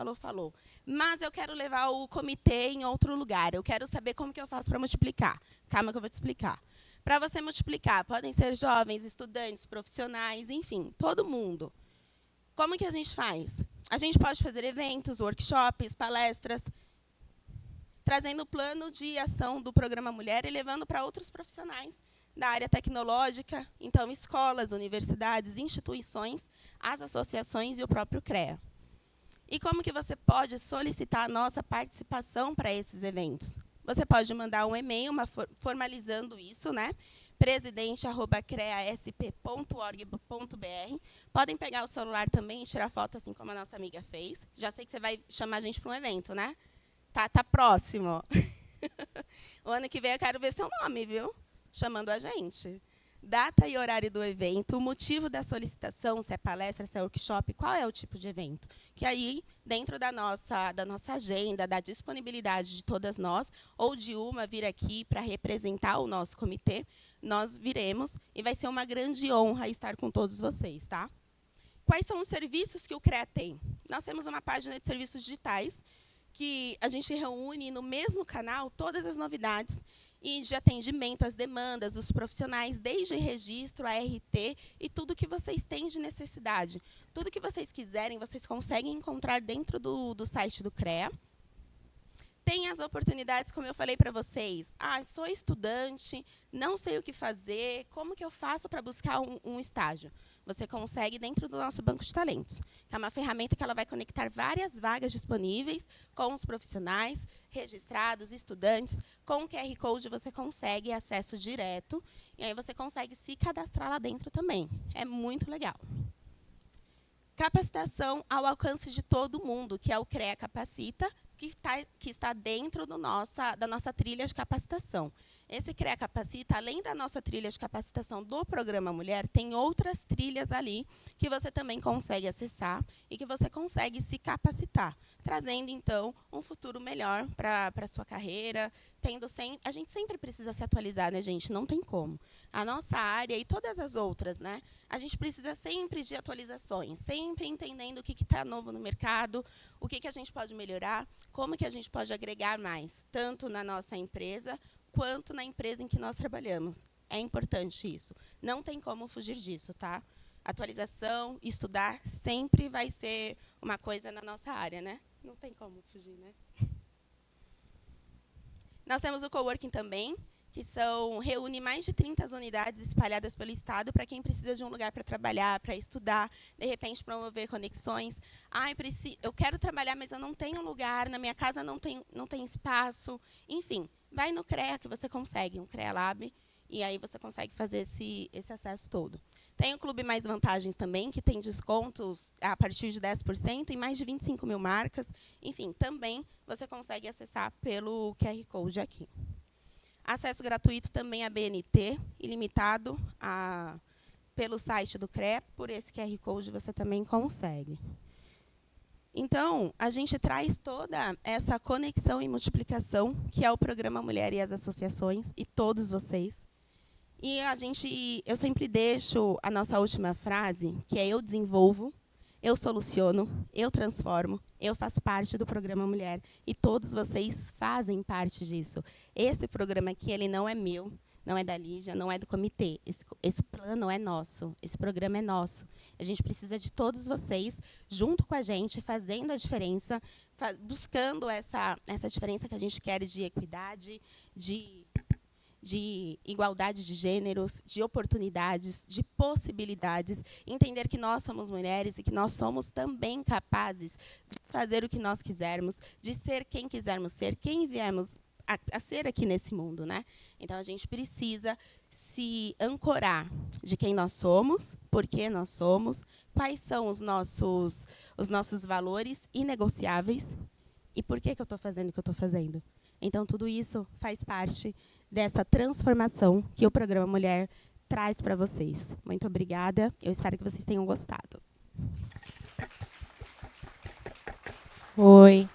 mas eu quero levar o comitê em outro lugar, eu quero saber como que eu faço para multiplicar. Calma que eu vou te explicar. Para você multiplicar, podem ser jovens, estudantes, profissionais, enfim, todo mundo. Como que a gente faz? A gente pode fazer eventos, workshops, palestras, trazendo o plano de ação do Programa Mulher e levando para outros profissionais da área tecnológica, então escolas, universidades, instituições, as associações e o próprio CREA. E como que você pode solicitar a nossa participação para esses eventos? Você pode mandar um e-mail formalizando isso, né? presidente@creasp.org.br. Podem pegar o celular também e tirar foto, assim como a nossa amiga fez. Já sei que você vai chamar a gente para um evento, né? Tá próximo. O ano que vem eu quero ver seu nome, viu? Chamando a gente. Data e horário do evento, o motivo da solicitação, se é palestra, se é workshop, qual é o tipo de evento. Que aí, dentro da nossa agenda, da disponibilidade de todas nós, ou de uma vir aqui para representar o nosso comitê, nós viremos e vai ser uma grande honra estar com todos vocês, tá? Quais são os serviços que o CREA tem? Nós temos uma página de serviços digitais, que a gente reúne no mesmo canal todas as novidades e de atendimento às demandas dos profissionais, desde registro, a RT e tudo que vocês têm de necessidade. Tudo que vocês quiserem, vocês conseguem encontrar dentro do site do CREA. Tem as oportunidades, como eu falei para vocês. Sou estudante, não sei o que fazer, como que eu faço para buscar um estágio? Você consegue dentro do nosso banco de talentos, que é uma ferramenta que ela vai conectar várias vagas disponíveis com os profissionais, registrados, estudantes. Com o QR Code você consegue acesso direto, e aí você consegue se cadastrar lá dentro também. É muito legal. Capacitação ao alcance de todo mundo, que é o CREA Capacita, que está dentro da nossa trilha de capacitação. Esse CREA Capacita, além da nossa trilha de capacitação do Programa Mulher, tem outras trilhas ali que você também consegue acessar e que você consegue se capacitar, trazendo, então, um futuro melhor para a sua carreira. A gente sempre precisa se atualizar, né, gente? Não tem como. A nossa área e todas as outras, né? A gente precisa sempre de atualizações, sempre entendendo o que está novo no mercado, o que a gente pode melhorar, como que a gente pode agregar mais, tanto na nossa empresa, quanto na empresa em que nós trabalhamos. É importante isso. Não tem como fugir disso, tá? Atualização, estudar, sempre vai ser uma coisa na nossa área, né? Não tem como fugir, né? Nós temos o coworking também, que reúne mais de 30 unidades espalhadas pelo estado para quem precisa de um lugar para trabalhar, para estudar, de repente promover conexões. Eu quero trabalhar, mas eu não tenho lugar, na minha casa não tem espaço. Enfim, vai no CREA que você consegue, um CREA Lab, e aí você consegue fazer esse acesso todo. Tem o Clube Mais Vantagens também, que tem descontos a partir de 10% em mais de 25 mil marcas. Enfim, também você consegue acessar pelo QR Code aqui. Acesso gratuito também à BNT, ilimitado pelo site do CREA. Por esse QR Code você também consegue. Então, a gente traz toda essa conexão e multiplicação, que é o Programa Mulher e as Associações, e todos vocês. E eu sempre deixo a nossa última frase, que é: eu desenvolvo, eu soluciono, eu transformo, eu faço parte do Programa Mulher. E todos vocês fazem parte disso. Esse programa aqui, ele não é meu, não é da Lígia, não é do comitê. Esse plano é nosso, esse programa é nosso. A gente precisa de todos vocês, junto com a gente, fazendo a diferença, buscando essa diferença que a gente quer de equidade, de igualdade de gêneros, de oportunidades, de possibilidades, entender que nós somos mulheres e que nós somos também capazes de fazer o que nós quisermos, de ser quem quisermos ser, quem viemos a ser aqui nesse mundo, né? Então, a gente precisa se ancorar de quem nós somos, por que nós somos, quais são os nossos valores inegociáveis e por que eu estou fazendo o que eu estou fazendo. Então, tudo isso faz parte dessa transformação que o Programa Mulher traz para vocês. Muito obrigada. Eu espero que vocês tenham gostado. Oi.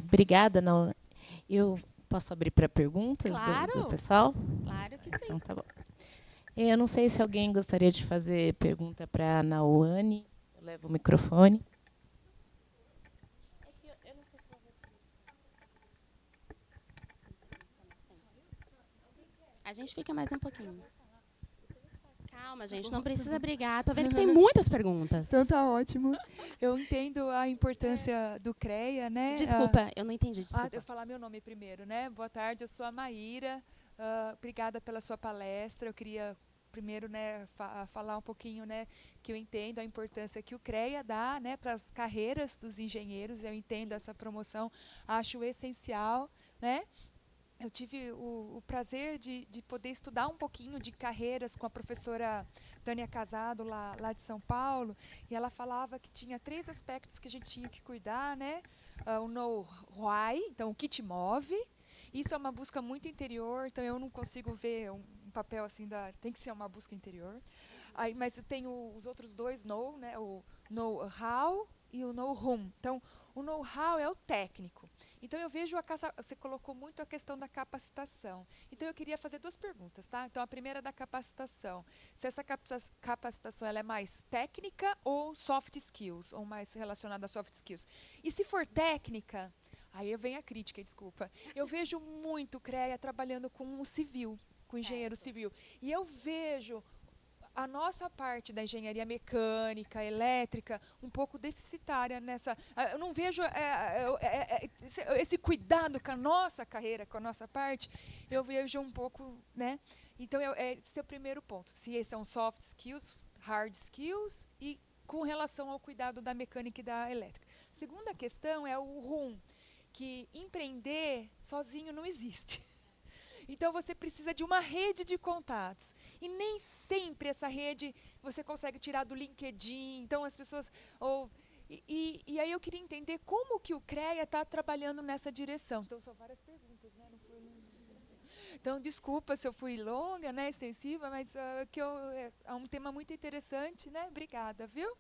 Obrigada. Não. Eu posso abrir para perguntas do pessoal? Claro que sim. Então, tá bom. Eu não sei se alguém gostaria de fazer pergunta para a Nauane. Eu levo o microfone. A gente fica mais um pouquinho. Calma, gente, não precisa brigar. Estou vendo que tem muitas perguntas. Então tá ótimo. Eu entendo a importância do CREA, né? Desculpa, eu não entendi, desculpa. Eu falar meu nome primeiro, né? Boa tarde, eu sou a Maíra. Obrigada pela sua palestra. Eu queria primeiro, né, falar um pouquinho, né, que eu entendo a importância que o CREA dá, né, para as carreiras dos engenheiros. Eu entendo essa promoção, acho essencial, né? Eu tive o prazer de poder estudar um pouquinho de carreiras com a professora Tânia Casado, lá de São Paulo, e ela falava que tinha 3 aspectos que a gente tinha que cuidar, né? O know why, então o que te move. Isso é uma busca muito interior, então eu não consigo ver um papel assim, tem que ser uma busca interior. Aí, mas eu tenho os outros 2 know, né? O know how e o know whom. Então, o know-how é o técnico. Então, eu vejo você colocou muito a questão da capacitação. Então, eu queria fazer 2 perguntas, tá? Então, a primeira é da capacitação. Se essa capacitação ela é mais técnica ou soft skills, ou mais relacionada a soft skills. E se for técnica, aí vem a crítica, desculpa. Eu vejo muito o CREA trabalhando com o civil, com o engenheiro civil. E eu vejo a nossa parte da engenharia mecânica, elétrica, um pouco deficitária nessa. Eu não vejo esse cuidado com a nossa carreira, com a nossa parte, eu vejo um pouco, né? Então, esse é o primeiro ponto. Se são soft skills, hard skills, e com relação ao cuidado da mecânica e da elétrica. Segunda questão é o RUM, que empreender sozinho não existe. Então, você precisa de uma rede de contatos. E nem sempre essa rede você consegue tirar do LinkedIn. Então, as pessoas... E aí eu queria entender como que o CREA está trabalhando nessa direção. Então, são várias perguntas, né? Não foi... Então, desculpa se eu fui longa, né, extensiva, mas é um tema muito interessante, né? Obrigada, viu?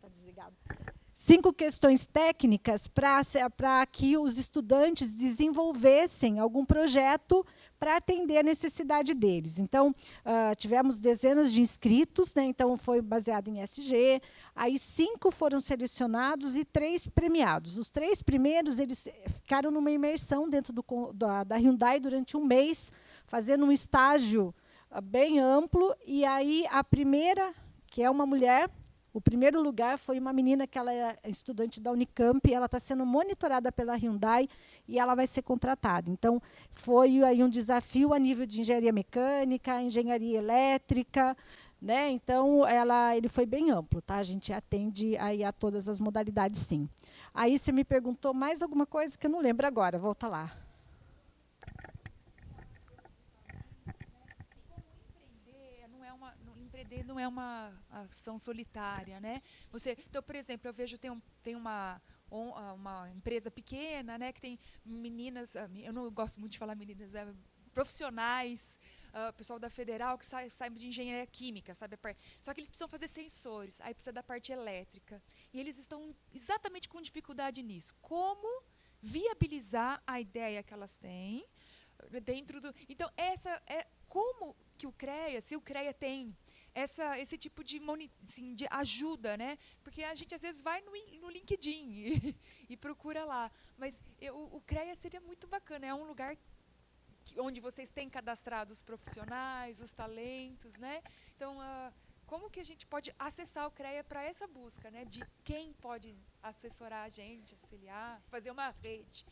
Tá desligado. 5 questões técnicas para que os estudantes desenvolvessem algum projeto para atender a necessidade deles. Então, tivemos dezenas de inscritos, né, então foi baseado em SG, aí 5 foram selecionados e 3 premiados. Os 3 primeiros eles ficaram numa imersão dentro da Hyundai durante um mês, fazendo um estágio bem amplo, e aí a primeira, que é uma mulher, o primeiro lugar foi uma menina que ela é estudante da Unicamp, e ela está sendo monitorada pela Hyundai e ela vai ser contratada. Então, foi aí um desafio a nível de engenharia mecânica, engenharia elétrica, né? Então, ele foi bem amplo, tá? A gente atende aí a todas as modalidades, sim. Aí você me perguntou mais alguma coisa que eu não lembro agora, volta lá. Empreender não é uma ação solitária, né? Então, por exemplo, eu vejo tem uma empresa pequena, né, que tem meninas, eu não gosto muito de falar meninas, profissionais, pessoal da Federal que sai de engenharia química, sabe? Só que eles precisam fazer sensores, aí precisa da parte elétrica. E eles estão exatamente com dificuldade nisso. Como viabilizar a ideia que elas têm dentro do... Então, essa é como que se o CREA tem esse tipo de ajuda, né? Porque a gente às vezes vai no LinkedIn e procura lá. Mas o CREA seria muito bacana. É um lugar onde vocês têm cadastrados os profissionais, os talentos, né? Então, como que a gente pode acessar o CREA para essa busca, né? De quem pode assessorar a gente, auxiliar, fazer uma rede.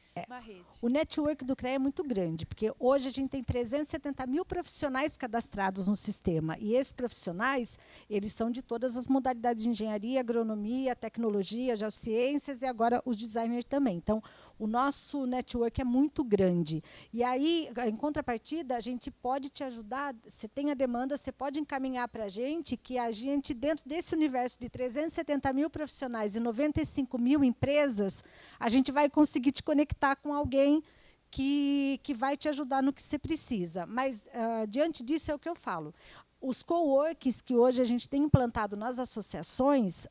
O network do CREA é muito grande, porque hoje a gente tem 370 mil profissionais cadastrados no sistema. E esses profissionais, eles são de todas as modalidades de engenharia, agronomia, tecnologia, geociências e agora os designers também. Então, o nosso network é muito grande. E aí, em contrapartida, a gente pode te ajudar, você tem a demanda, você pode encaminhar para a gente, que a gente, dentro desse universo de 370 mil profissionais e 95 mil empresas, a gente vai conseguir te conectar com alguém que vai te ajudar no que você precisa. Mas, diante disso, é o que eu falo. Os coworks que hoje a gente tem implantado nas associações,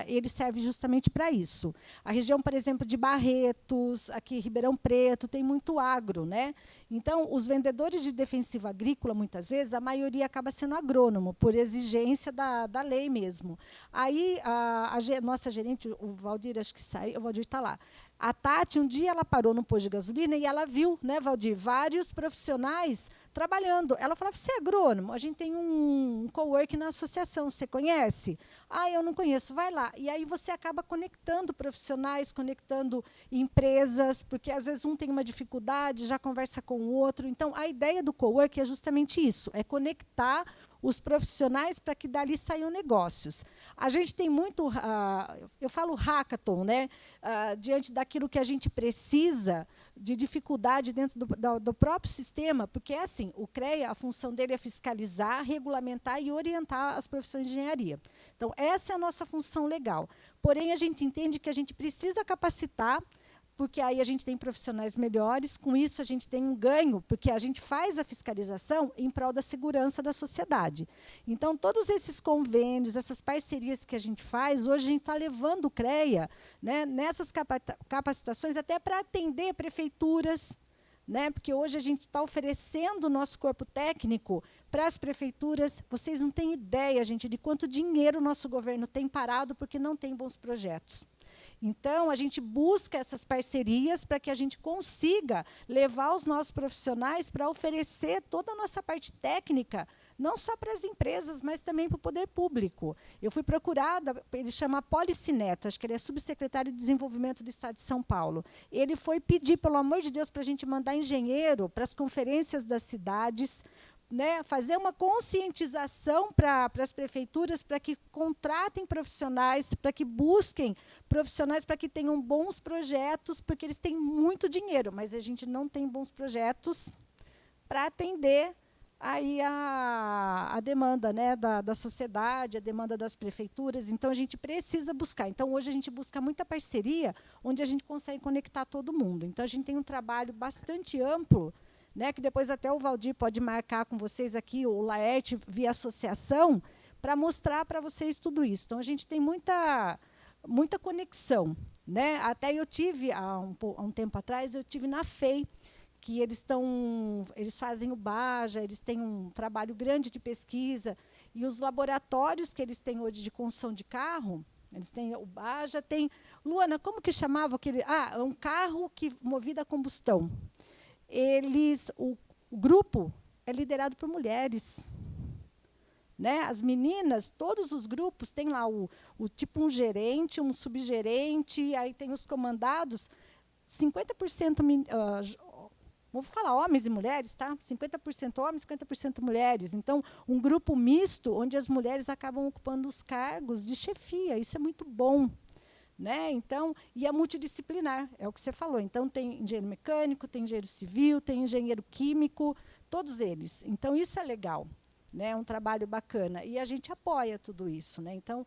eles servem justamente para isso. A região, por exemplo, de Barretos, aqui em Ribeirão Preto, tem muito agro, né? Então, os vendedores de defensivo agrícola, muitas vezes, a maioria acaba sendo agrônomo, por exigência da lei mesmo. Aí, a nossa gerente, o Valdir, acho que saiu, o Valdir está lá. A Tati, um dia, ela parou no posto de gasolina e ela viu, né, Valdir, vários profissionais trabalhando. Ela falava, você é agrônomo? A gente tem um cowork na associação, você conhece? Eu não conheço, vai lá. E aí você acaba conectando profissionais, conectando empresas, porque às vezes um tem uma dificuldade, já conversa com o outro. Então, a ideia do cowork é justamente isso, é conectar os profissionais para que dali saiam negócios. A gente tem muito, eu falo hackathon, né? Diante daquilo que a gente precisa de dificuldade dentro do próprio sistema, porque é assim, o CREA, a função dele é fiscalizar, regulamentar e orientar as profissões de engenharia. Então, essa é a nossa função legal. Porém, a gente entende que a gente precisa capacitar, porque aí a gente tem profissionais melhores, com isso a gente tem um ganho, porque a gente faz a fiscalização em prol da segurança da sociedade. Então, todos esses convênios, essas parcerias que a gente faz, hoje a gente está levando o CREA, né, nessas capacitações até para atender prefeituras, né, porque hoje a gente está oferecendo o nosso corpo técnico para as prefeituras. Vocês não têm ideia, gente, de quanto dinheiro o nosso governo tem parado porque não tem bons projetos. Então, a gente busca essas parcerias para que a gente consiga levar os nossos profissionais para oferecer toda a nossa parte técnica, não só para as empresas, mas também para o poder público. Eu fui procurada, ele chama Policineto, acho que ele é subsecretário de Desenvolvimento do Estado de São Paulo. Ele foi pedir, pelo amor de Deus, para a gente mandar engenheiro para as conferências das cidades, né, fazer uma conscientização para as prefeituras, para que contratem profissionais, para que busquem profissionais, para que tenham bons projetos, porque eles têm muito dinheiro, mas a gente não tem bons projetos para atender aí a demanda, né, da sociedade, a demanda das prefeituras. Então, a gente precisa buscar. Então, hoje a gente busca muita parceria, onde a gente consegue conectar todo mundo. Então, a gente tem um trabalho bastante amplo, né, que depois até o Valdir pode marcar com vocês aqui, o Laerte, via associação, para mostrar para vocês tudo isso. Então, a gente tem muita muita conexão, né? Até eu tive, há um tempo atrás, eu tive na FEI, que eles fazem o BAJA, eles têm um trabalho grande de pesquisa, e os laboratórios que eles têm hoje de construção de carro, eles têm o BAJA, tem... Luana, como que chamava aquele... Ah, um carro movido a combustão. O grupo é liderado por mulheres. Né? As meninas, todos os grupos, têm lá tipo um gerente, um subgerente, aí tem os comandados, 50%... vou falar homens e mulheres, tá? 50% homens, 50% mulheres. Então, um grupo misto, onde as mulheres acabam ocupando os cargos de chefia. Isso é muito bom. Né? Então, e é multidisciplinar, é o que você falou. Então, tem engenheiro mecânico, tem engenheiro civil, tem engenheiro químico, todos eles. Então, isso é legal. Né? É um trabalho bacana. E a gente apoia tudo isso. Né? Então,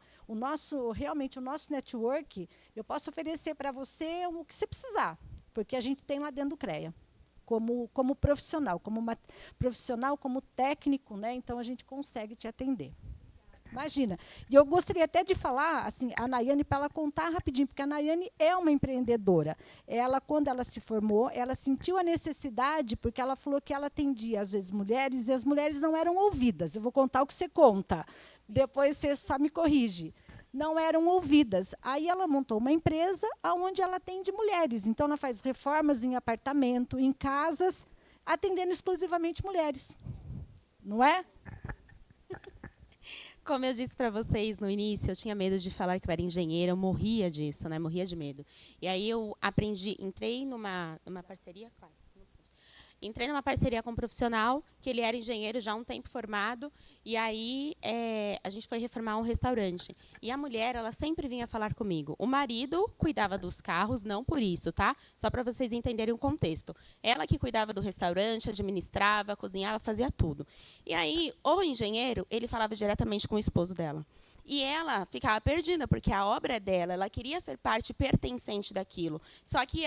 realmente, o nosso network, eu posso oferecer para você o que você precisar, porque a gente tem lá dentro do CREA. Como profissional, como técnico, né? Então a gente consegue te atender. Imagina. E eu gostaria até de falar, assim, a Nayane, para ela contar rapidinho, porque a Nayane é uma empreendedora. Ela, quando ela se formou, ela sentiu a necessidade, porque ela falou que ela atendia, às vezes, mulheres, e as mulheres não eram ouvidas. Eu vou contar o que você conta. Depois você só me corrige. Não eram ouvidas. Aí ela montou uma empresa onde ela atende mulheres. Então, ela faz reformas em apartamento, em casas, atendendo exclusivamente mulheres. Não é? Como eu disse para vocês no início, eu tinha medo de falar que eu era engenheira, eu morria disso, né? Morria de medo. E aí eu aprendi, entrei numa parceria, claro. Entrei numa parceria com um profissional, que ele era engenheiro já há um tempo formado, e aí a gente foi reformar um restaurante. E a mulher, ela sempre vinha falar comigo. O marido cuidava dos carros, não por isso, tá? Só para vocês entenderem o contexto. Ela que cuidava do restaurante, administrava, cozinhava, fazia tudo. E aí, o engenheiro, ele falava diretamente com o esposo dela. E ela ficava perdida, porque a obra é dela, ela queria ser parte pertencente daquilo. Só que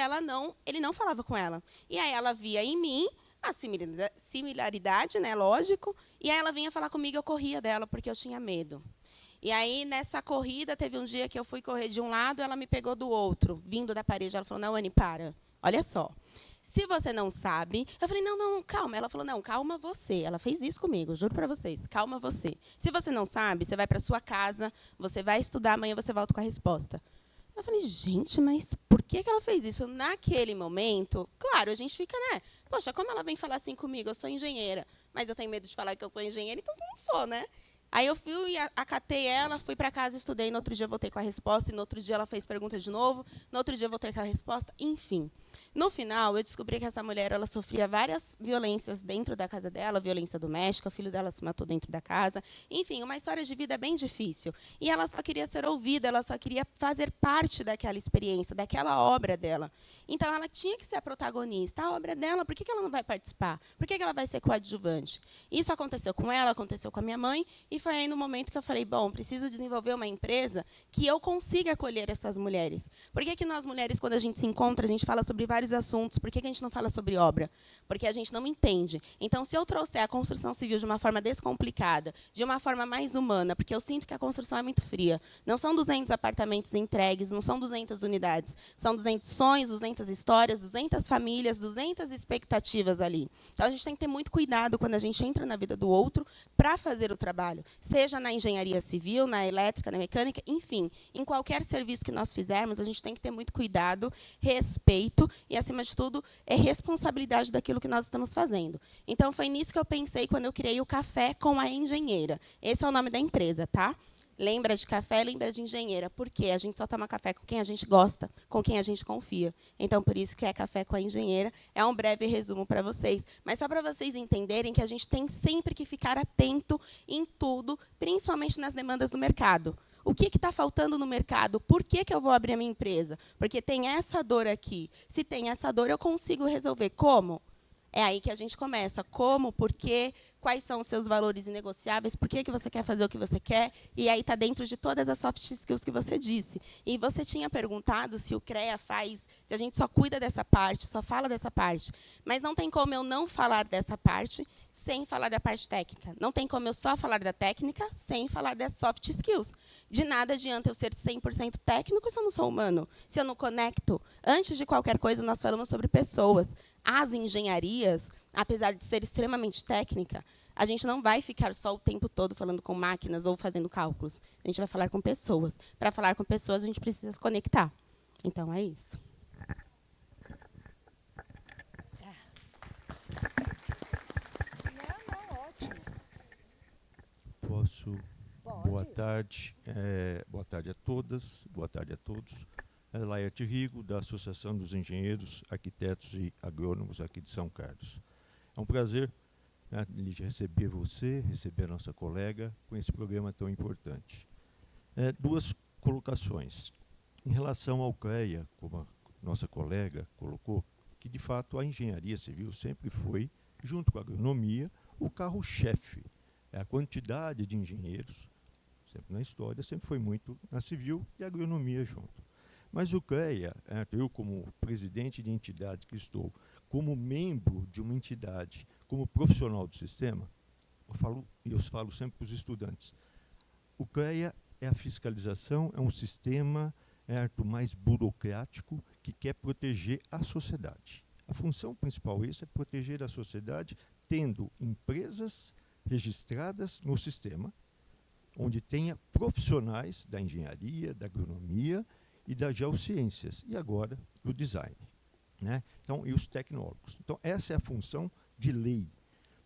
ele não falava com ela. E aí ela via em mim a similaridade, né, lógico, e aí ela vinha falar comigo, eu corria dela, porque eu tinha medo. E aí, nessa corrida, teve um dia que eu fui correr de um lado, ela me pegou do outro, vindo da parede. Ela falou, não, Anny, para, olha só. Se você não sabe... Eu falei, não, calma. Ela falou, não, calma você. Ela fez isso comigo, juro para vocês. Calma você. Se você não sabe, você vai para sua casa, você vai estudar, amanhã você volta com a resposta. Eu falei, gente, mas por que ela fez isso? Naquele momento, claro, a gente fica, né? Poxa, como ela vem falar assim comigo? Eu sou engenheira, mas eu tenho medo de falar que eu sou engenheira, então eu não sou, né? Aí eu fui, acatei ela, fui para casa, estudei, no outro dia voltei com a resposta, e no outro dia ela fez pergunta de novo, no outro dia voltei com a resposta, enfim. No final, eu descobri que essa mulher ela sofria várias violências dentro da casa dela, violência doméstica, o filho dela se matou dentro da casa, enfim, uma história de vida bem difícil. E ela só queria ser ouvida, ela só queria fazer parte daquela experiência, daquela obra dela. Então, ela tinha que ser a protagonista. A obra dela, por que ela não vai participar? Por que ela vai ser coadjuvante? Isso aconteceu com ela, aconteceu com a minha mãe, e foi aí no momento que eu falei, bom, preciso desenvolver uma empresa que eu consiga acolher essas mulheres. Por que nós, mulheres, quando a gente se encontra, a gente fala sobre vários assuntos? Por que a gente não fala sobre obra? Porque a gente não entende. Então, se eu trouxer a construção civil de uma forma descomplicada, de uma forma mais humana, porque eu sinto que a construção é muito fria, não são 200 apartamentos entregues, não são 200 unidades, são 200 sonhos, 200 histórias, 200 famílias, 200 expectativas ali. Então, a gente tem que ter muito cuidado quando a gente entra na vida do outro para fazer o trabalho, seja na engenharia civil, na elétrica, na mecânica, enfim, em qualquer serviço que nós fizermos, a gente tem que ter muito cuidado, respeito e, acima de tudo, é responsabilidade daquilo que nós estamos fazendo. Então, foi nisso que eu pensei quando eu criei o Café com a Engenheira. Esse é o nome da empresa, tá? Lembra de café, lembra de engenheira. Por quê? A gente só toma café com quem a gente gosta, com quem a gente confia. Então, por isso que é Café com a Engenheira. É um breve resumo para vocês. Mas só para vocês entenderem que a gente tem sempre que ficar atento em tudo, principalmente nas demandas do mercado. O que está faltando no mercado? Por que eu vou abrir a minha empresa? Porque tem essa dor aqui. Se tem essa dor, eu consigo resolver. Como? É aí que a gente começa. Como, por quê, quais são os seus valores inegociáveis, por que você quer fazer o que você quer, e aí está dentro de todas as soft skills que você disse. E você tinha perguntado se o CREA faz, se a gente só cuida dessa parte, só fala dessa parte. Mas não tem como eu não falar dessa parte sem falar da parte técnica. Não tem como eu só falar da técnica sem falar das soft skills. De nada adianta eu ser 100% técnico se eu não sou humano, se eu não conecto. Antes de qualquer coisa, nós falamos sobre pessoas. As engenharias, apesar de ser extremamente técnica, a gente não vai ficar só o tempo todo falando com máquinas ou fazendo cálculos. A gente vai falar com pessoas. Para falar com pessoas, a gente precisa se conectar. Então, é isso. Ótimo. Posso? Pode. Boa tarde. Boa tarde a todas, boa tarde a todos. Laerte Rigo, da Associação dos Engenheiros, Arquitetos e Agrônomos aqui de São Carlos. É um prazer, né, Lígia, receber você, receber a nossa colega com esse programa tão importante. Duas colocações. Em relação ao CREA, como a nossa colega colocou, que de fato a engenharia civil sempre foi, junto com a agronomia, o carro-chefe. A quantidade de engenheiros, sempre na história, sempre foi muito na civil e a agronomia junto. Mas o CREA, eu como presidente de entidade que estou, como membro de uma entidade, como profissional do sistema, eu falo sempre para os estudantes, o CREA é a fiscalização, é um sistema mais burocrático que quer proteger a sociedade. A função principal é proteger a sociedade, tendo empresas registradas no sistema, onde tenha profissionais da engenharia, da agronomia e das geociências, e agora do design, né? Então, e os tecnólogos. Então, essa é a função de lei.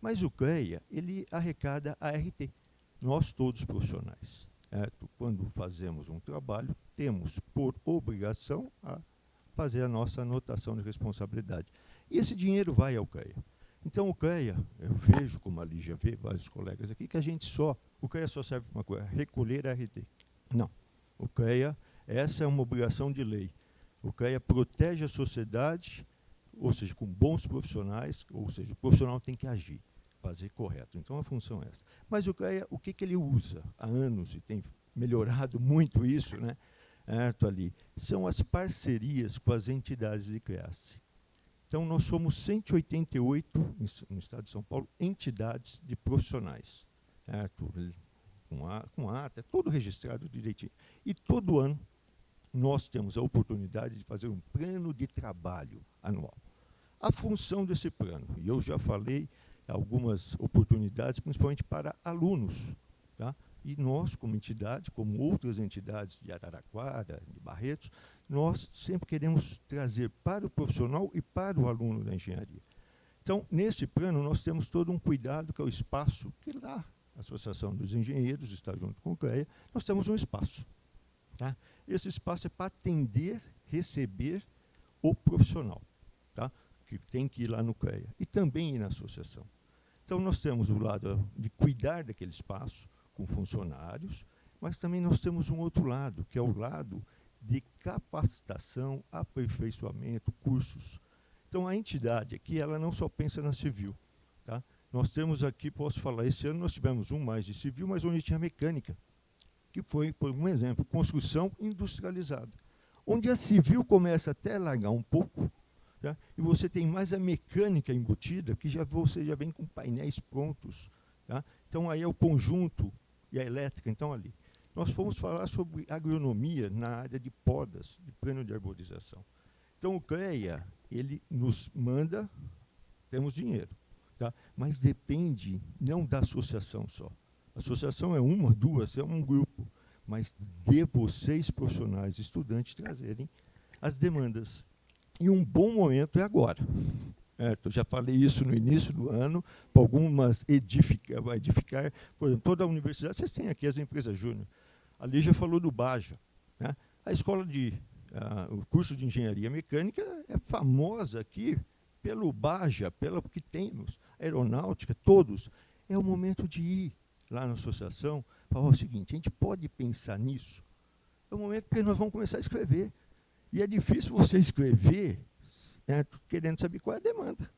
Mas o CREA, ele arrecada a RT. Nós todos profissionais, quando fazemos um trabalho, temos por obrigação a fazer a nossa anotação de responsabilidade. E esse dinheiro vai ao CREA. Então, o CREA, eu vejo, como a Lígia vê, vários colegas aqui, que o CREA só serve para uma coisa, recolher a RT. Não. O CREA, essa é uma obrigação de lei. O CREA protege a sociedade, ou seja, com bons profissionais, ou seja, o profissional tem que agir, fazer correto. Então, a função é essa. Mas o CREA, o que ele usa há anos, e tem melhorado muito isso, né, ali, são as parcerias com as entidades de CREASSE. Então, nós somos 188, no estado de São Paulo, entidades de profissionais. Com ata, é tudo registrado direitinho. E todo ano nós temos a oportunidade de fazer um plano de trabalho anual. A função desse plano, e eu já falei algumas oportunidades, principalmente para alunos, tá? E nós, como entidade, como outras entidades de Araraquara, de Barretos, nós sempre queremos trazer para o profissional e para o aluno da engenharia. Então, nesse plano, nós temos todo um cuidado, que é o espaço, que lá a Associação dos Engenheiros está junto com o CREA, nós temos um espaço. Tá? Esse espaço é para atender, receber o profissional, tá? Que tem que ir lá no CREA, e também ir na associação. Então, nós temos o lado de cuidar daquele espaço, com funcionários, mas também nós temos um outro lado, que é o lado de capacitação, aperfeiçoamento, cursos. Então, a entidade aqui, ela não só pensa na civil. Tá? Nós temos aqui, posso falar, esse ano nós tivemos um mais de civil, mas onde tinha mecânica, que foi, por um exemplo, construção industrializada, onde a civil começa até a largar um pouco, tá? E você tem mais a mecânica embutida, que você já vem com painéis prontos. Tá? Então, aí é o conjunto e a elétrica, então, ali. Nós fomos falar sobre agronomia na área de podas, de plano de arborização. Então, o CREA, ele nos manda, temos dinheiro, tá? Mas depende não da associação só. A associação é uma, duas, é um grupo, mas de vocês, profissionais, estudantes, trazerem as demandas. E um bom momento é agora. Eu já falei isso no início do ano, para algumas edificar, por exemplo, toda a universidade, vocês têm aqui as empresas júnior. A Lígia falou do Baja, né? A escola o curso de engenharia mecânica é famosa aqui pelo Baja, pelo que temos, aeronáutica, todos. É o momento de ir lá na associação e falar o seguinte, a gente pode pensar nisso? É o momento que nós vamos começar a escrever. E é difícil você escrever, querendo saber qual é a demanda.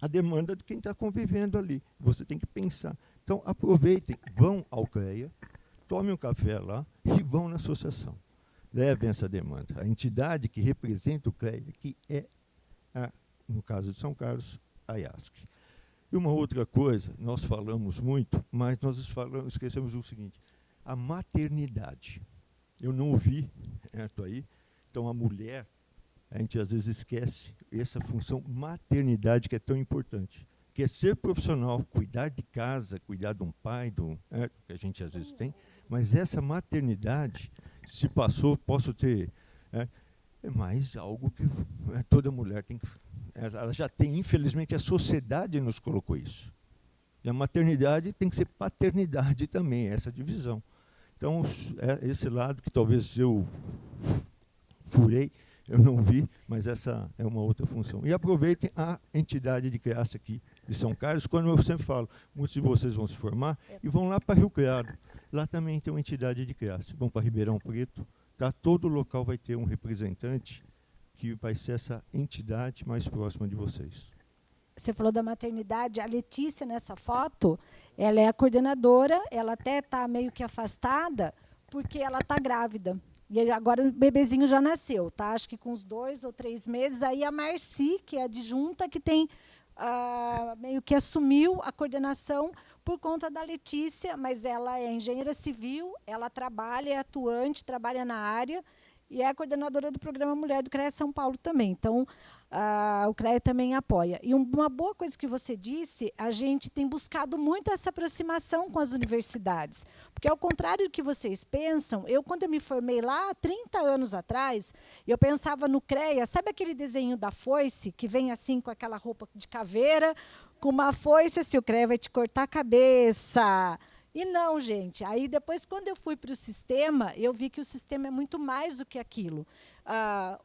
a demanda de quem está convivendo ali. Você tem que pensar. Então, aproveitem, vão ao CREA, tomem um café lá e vão na associação. Levem essa demanda. A entidade que representa o CREA, que é, no caso de São Carlos, a IASC. E uma outra coisa, nós falamos muito, mas nós esquecemos o seguinte, a maternidade. Eu não ouvi, certo aí, então a mulher, a gente às vezes esquece essa função maternidade que é tão importante, que é ser profissional, cuidar de casa, cuidar de um pai, que a gente às vezes tem, mas essa maternidade, se passou, posso ter, é mais algo que toda mulher tem que... Ela já tem, infelizmente, a sociedade nos colocou isso. E a maternidade tem que ser paternidade também, essa divisão. Então, esse lado que talvez eu furei, eu não vi, mas essa é uma outra função. E aproveitem a entidade de CREAS aqui de São Carlos, quando eu sempre falo, muitos de vocês vão se formar e vão lá para Rio Claro. Lá também tem uma entidade de CREAS. Vão para Ribeirão Preto, tá? Todo local vai ter um representante que vai ser essa entidade mais próxima de vocês. Você falou da maternidade, a Letícia, nessa foto, ela é a coordenadora, ela até está meio que afastada, porque ela está grávida. E agora o bebezinho já nasceu, tá? Acho que com uns 2 ou 3 meses. Aí a Marci, que é a adjunta, que tem meio que assumiu a coordenação por conta da Letícia, mas ela é engenheira civil, ela trabalha, é atuante, trabalha na área, e é a coordenadora do programa Mulher do CREA São Paulo também. Então, o CREA também apoia. E uma boa coisa que você disse, a gente tem buscado muito essa aproximação com as universidades. Porque, ao contrário do que vocês pensam, quando eu me formei lá, 30 anos atrás, eu pensava no CREA, sabe aquele desenho da foice, que vem assim com aquela roupa de caveira, com uma foice, assim, o CREA vai te cortar a cabeça. E não, gente. Aí, depois, quando eu fui para o sistema, eu vi que o sistema é muito mais do que aquilo.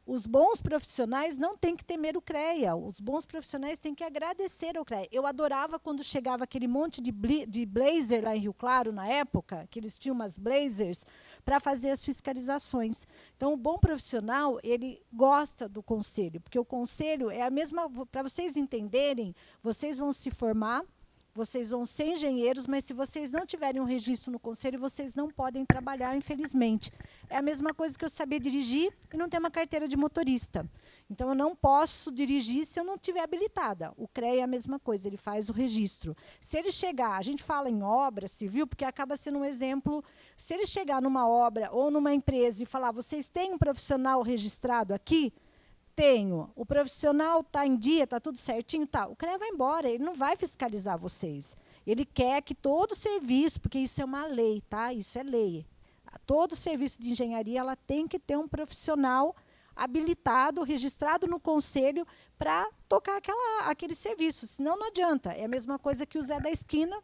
Os bons profissionais não têm que temer o CREA. Os bons profissionais têm que agradecer ao CREA. Eu adorava quando chegava aquele monte de blazer lá em Rio Claro, na época, que eles tinham umas blazers, para fazer as fiscalizações. Então, o bom profissional, ele gosta do conselho, porque o conselho é a mesma... Para vocês entenderem, vocês vão se formar, vocês vão ser engenheiros, mas se vocês não tiverem um registro no conselho, vocês não podem trabalhar, infelizmente. É a mesma coisa que eu saber dirigir e não ter uma carteira de motorista. Então, eu não posso dirigir se eu não estiver habilitada. O CREA é a mesma coisa, ele faz o registro. Se ele chegar, a gente fala em obra civil, porque acaba sendo um exemplo, se ele chegar numa obra ou numa empresa e falar, vocês têm um profissional registrado aqui? Tenho. O profissional está em dia, está tudo certinho? Tá. O CREA vai embora, ele não vai fiscalizar vocês. Ele quer que todo serviço, porque isso é uma lei, tá? Isso é lei. Todo serviço de engenharia ela tem que ter um profissional habilitado, registrado no conselho, para tocar aquele serviço. Senão, não adianta. É a mesma coisa que o Zé da Esquina,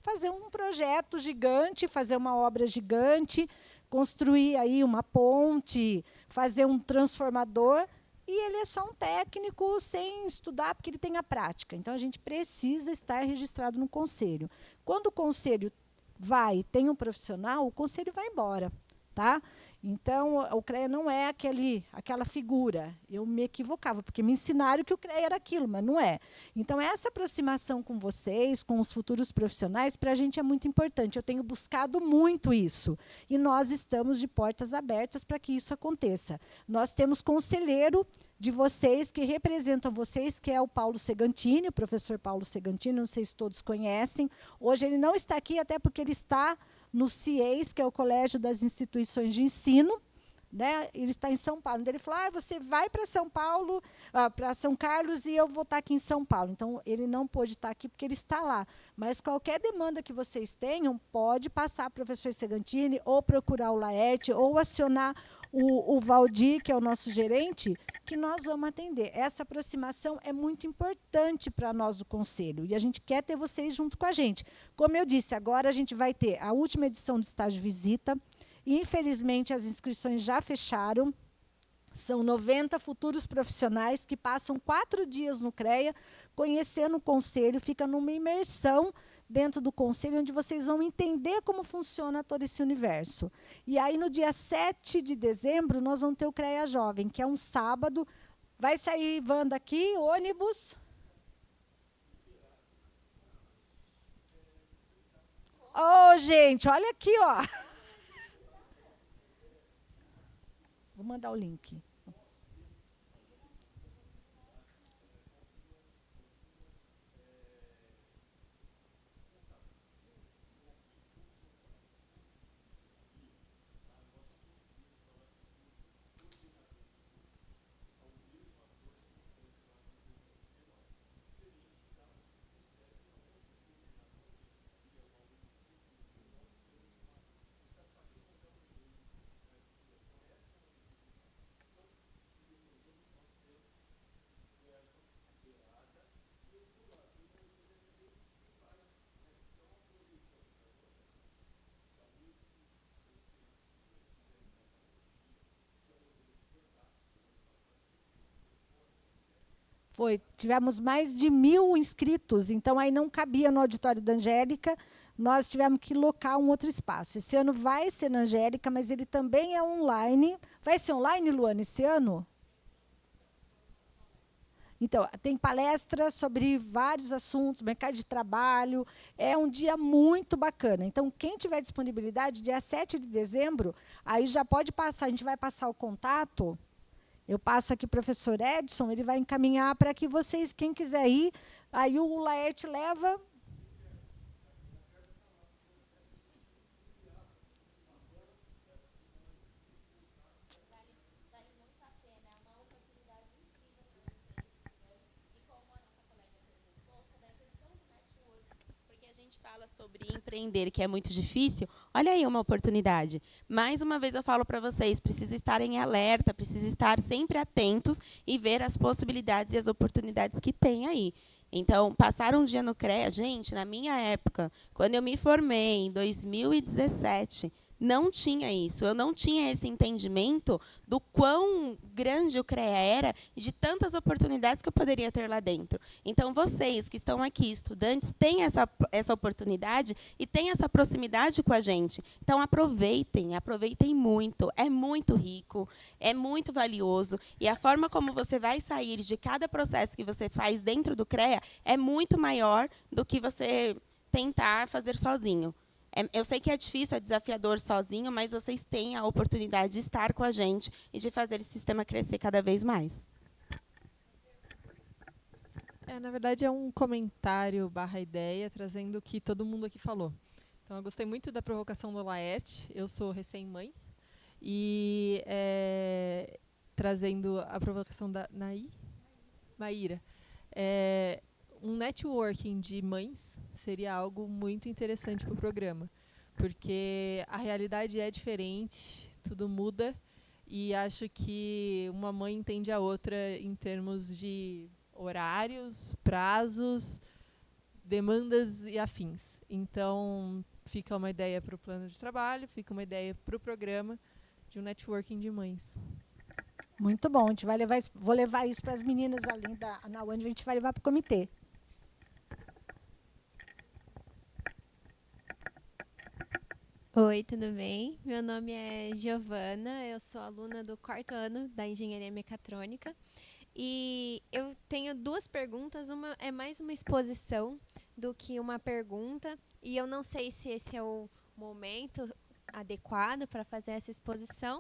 fazer um projeto gigante, fazer uma obra gigante, construir aí uma ponte, fazer um transformador... E ele é só um técnico sem estudar, porque ele tem a prática. Então, a gente precisa estar registrado no conselho. Quando o conselho tem um profissional, o conselho vai embora. Tá? Então, o CREA não é aquela figura. Eu me equivocava, porque me ensinaram que o CREA era aquilo, mas não é. Então, essa aproximação com vocês, com os futuros profissionais, para a gente é muito importante. Eu tenho buscado muito isso. E nós estamos de portas abertas para que isso aconteça. Nós temos conselheiro de vocês, que representam vocês, que é o Paulo Segantini, o professor Paulo Segantini, não sei se todos conhecem. Hoje ele não está aqui, até porque ele está no CIES, que é o Colégio das Instituições de Ensino, né? Ele está em São Paulo. Então, ele falou, você vai para São Paulo, para São Carlos, e eu vou estar aqui em São Paulo. Então, ele não pôde estar aqui, porque ele está lá. Mas qualquer demanda que vocês tenham, pode passar para o professor Segantini, ou procurar o Laerte, ou acionar o Valdir, que é o nosso gerente, que nós vamos atender. Essa aproximação é muito importante para nós do Conselho, e a gente quer ter vocês junto com a gente. Como eu disse, agora a gente vai ter a última edição do estágio visita, e, infelizmente, as inscrições já fecharam. São 90 futuros profissionais que passam 4 dias no CREA, conhecendo o Conselho, fica numa imersão dentro do Conselho, onde vocês vão entender como funciona todo esse universo. E aí, no dia 7 de dezembro, nós vamos ter o CREA Jovem, que é um sábado. Vai sair van daqui, ônibus. Ô, gente, olha aqui, ó. Vou mandar o link. Tivemos mais de 1.000 inscritos, então aí não cabia no auditório da Angélica, nós tivemos que locar um outro espaço. Esse ano vai ser na Angélica, mas ele também é online. Vai ser online, Luana, esse ano? Então, tem palestra sobre vários assuntos, mercado de trabalho. É um dia muito bacana. Então, quem tiver disponibilidade, dia 7 de dezembro, aí já pode passar, a gente vai passar o contato. Eu passo aqui para o professor Edson, ele vai encaminhar para que vocês, quem quiser ir, aí o Laerte leva. Fala sobre empreender, que é muito difícil, olha aí uma oportunidade. Mais uma vez eu falo para vocês, precisa estar em alerta, precisa estar sempre atentos e ver as possibilidades e as oportunidades que tem aí. Então, passar um dia no CREA, gente, na minha época, quando eu me formei, em 2017, não tinha isso. Eu não tinha esse entendimento do quão grande o CREA era e de tantas oportunidades que eu poderia ter lá dentro. Então, vocês que estão aqui, estudantes, têm essa oportunidade e têm essa proximidade com a gente. Então, aproveitem muito. É muito rico, é muito valioso. E a forma como você vai sair de cada processo que você faz dentro do CREA é muito maior do que você tentar fazer sozinho. Eu sei que é difícil, é desafiador sozinho, mas vocês têm a oportunidade de estar com a gente e de fazer esse sistema crescer cada vez mais. Na verdade, é um comentário / ideia, trazendo o que todo mundo aqui falou. Então, eu gostei muito da provocação do Laerte. Eu sou recém-mãe. E trazendo a provocação da Maíra. Um networking de mães seria algo muito interessante para o programa, porque a realidade é diferente, tudo muda, e acho que uma mãe entende a outra em termos de horários, prazos, demandas e afins. Então, fica uma ideia para o plano de trabalho, fica uma ideia para o programa de um networking de mães. Muito bom, a gente vai levar isso, vou levar isso para as meninas ali na UAND, a gente vai levar para o comitê. Oi, tudo bem? Meu nome é Giovana, eu sou aluna do 4º ano da Engenharia Mecatrônica. E eu tenho 2 perguntas, uma é mais uma exposição do que uma pergunta. E eu não sei se esse é o momento adequado para fazer essa exposição,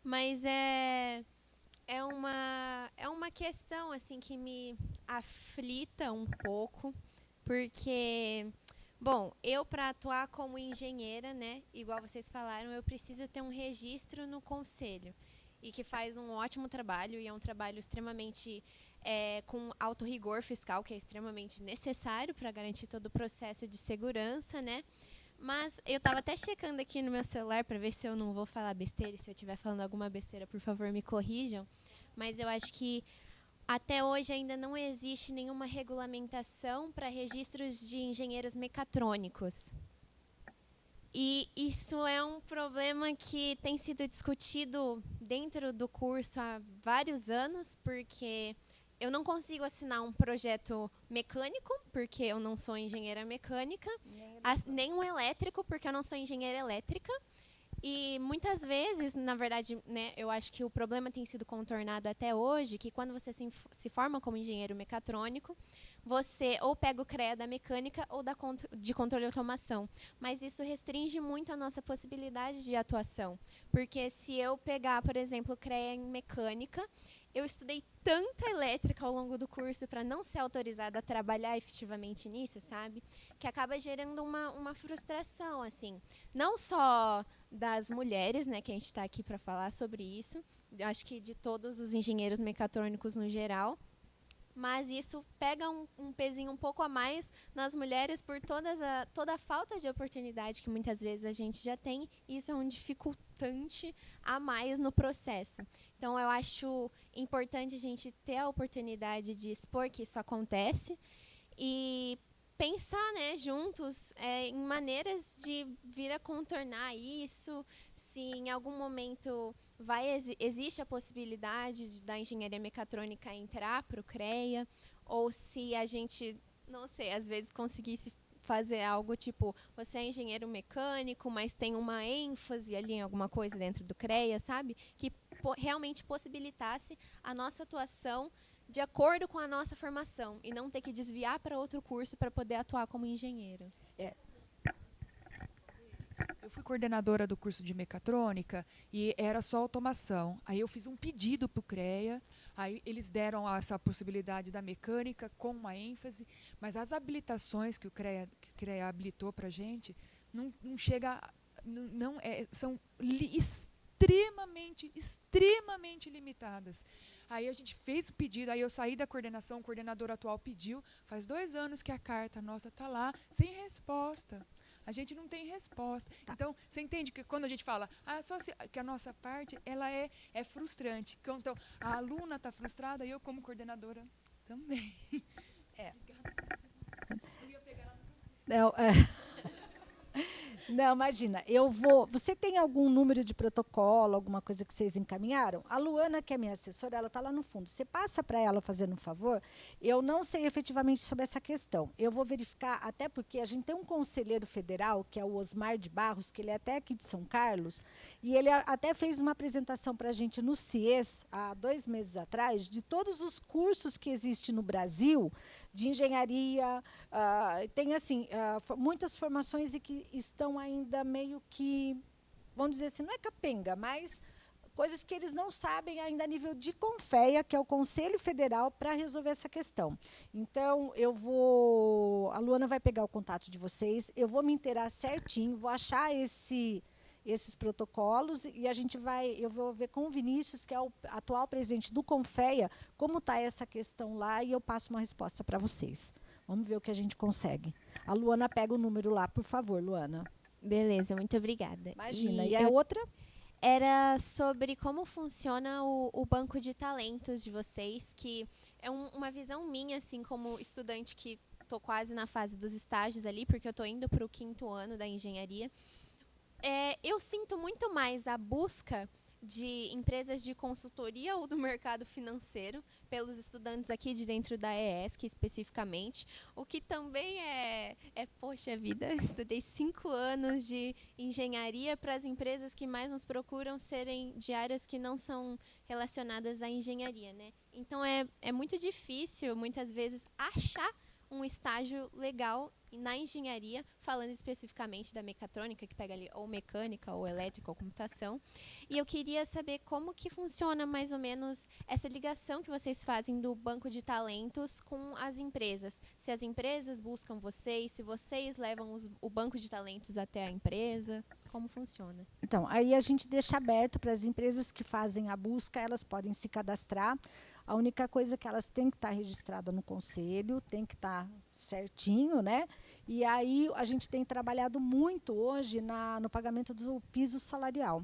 mas é uma questão assim, que me aflita um pouco, porque... Bom, eu, para atuar como engenheira, né, igual vocês falaram, eu preciso ter um registro no conselho, e que faz um ótimo trabalho, e é um trabalho extremamente com alto rigor fiscal, que é extremamente necessário para garantir todo o processo de segurança, né? Mas eu estava até checando aqui no meu celular para ver se eu não vou falar besteira, e se eu estiver falando alguma besteira, por favor, me corrijam. Mas eu acho que até hoje ainda não existe nenhuma regulamentação para registros de engenheiros mecatrônicos. E isso é um problema que tem sido discutido dentro do curso há vários anos, porque eu não consigo assinar um projeto mecânico, porque eu não sou engenheira mecânica, nem um elétrico, porque eu não sou engenheira elétrica. E muitas vezes, na verdade, né, eu acho que o problema tem sido contornado até hoje, que quando você se forma como engenheiro mecatrônico, você ou pega o CREA da mecânica ou de controle e automação. Mas isso restringe muito a nossa possibilidade de atuação. Porque se eu pegar, por exemplo, o CREA em mecânica, eu estudei tanta elétrica ao longo do curso para não ser autorizada a trabalhar efetivamente nisso, sabe? Que acaba gerando uma frustração, assim. Não só das mulheres, né, que a gente está aqui para falar sobre isso, acho que de todos os engenheiros mecatrônicos no geral, mas isso pega um pezinho um pouco a mais nas mulheres por toda a falta de oportunidade que muitas vezes a gente já tem, e isso é um dificultante a mais no processo. Então, eu acho importante a gente ter a oportunidade de expor que isso acontece e pensar, né, juntos em maneiras de vir a contornar isso, se em algum momento existe a possibilidade da engenharia mecatrônica entrar para o CREA, ou se a gente, não sei, às vezes conseguisse fazer algo tipo, você é engenheiro mecânico, mas tem uma ênfase ali em alguma coisa dentro do CREA, sabe? Que realmente possibilitasse a nossa atuação de acordo com a nossa formação e não ter que desviar para outro curso para poder atuar como engenheiro. Eu fui coordenadora do curso de mecatrônica e era só automação. Aí eu fiz um pedido para o CREA, aí eles deram essa possibilidade da mecânica com uma ênfase, mas as habilitações que o CREA habilitou para a gente não chega, são extremamente limitadas. Aí a gente fez o pedido, aí eu saí da coordenação, o coordenador atual pediu, faz 2 anos que a carta nossa está lá, sem resposta. A gente não tem resposta. Tá. Então, você entende que quando a gente fala que a nossa parte ela é frustrante. Então, a aluna está frustrada e eu, como coordenadora, também. Não, imagina, você tem algum número de protocolo, alguma coisa que vocês encaminharam? A Luana, que é minha assessora, ela está lá no fundo. Você passa para ela fazendo um favor? Eu não sei efetivamente sobre essa questão. Eu vou verificar, até porque a gente tem um conselheiro federal, que é o Osmar de Barros, que ele é até aqui de São Carlos, e ele até fez uma apresentação para a gente no CIES, há 2 meses atrás, de todos os cursos que existem no Brasil, de engenharia, tem assim muitas formações e que estão ainda meio que, vamos dizer assim, não é capenga, mas coisas que eles não sabem ainda a nível de CONFEA, que é o Conselho Federal, para resolver essa questão. Então, a Luana vai pegar o contato de vocês, eu vou me inteirar certinho, vou achar esses protocolos e eu vou ver com o Vinícius, que é o atual presidente do CONFEA, como está essa questão lá, e eu passo uma resposta para vocês. Vamos ver o que a gente consegue. A Luana pega o número lá, por favor, Luana. Beleza, muito obrigada. Imagina. E a outra? Era sobre como funciona o banco de talentos de vocês, que é uma visão minha, assim, como estudante que estou quase na fase dos estágios ali, porque eu estou indo para o 5º ano da engenharia. Eu sinto muito mais a busca de empresas de consultoria ou do mercado financeiro pelos estudantes aqui de dentro da ESC, especificamente, o que também poxa vida, estudei 5 anos de engenharia para as empresas que mais nos procuram serem de áreas que não são relacionadas à engenharia, né? Então, é muito difícil, muitas vezes, achar um estágio legal na engenharia, falando especificamente da mecatrônica, que pega ali ou mecânica, ou elétrica, ou computação. E eu queria saber como que funciona mais ou menos essa ligação que vocês fazem do banco de talentos com as empresas. Se as empresas buscam vocês, se vocês levam o banco de talentos até a empresa, como funciona? Então, aí a gente deixa aberto para as empresas que fazem a busca, elas podem se cadastrar. A única coisa é que elas têm que estar registradas no conselho, tem que estar certinho, né? E aí a gente tem trabalhado muito hoje no pagamento do piso salarial,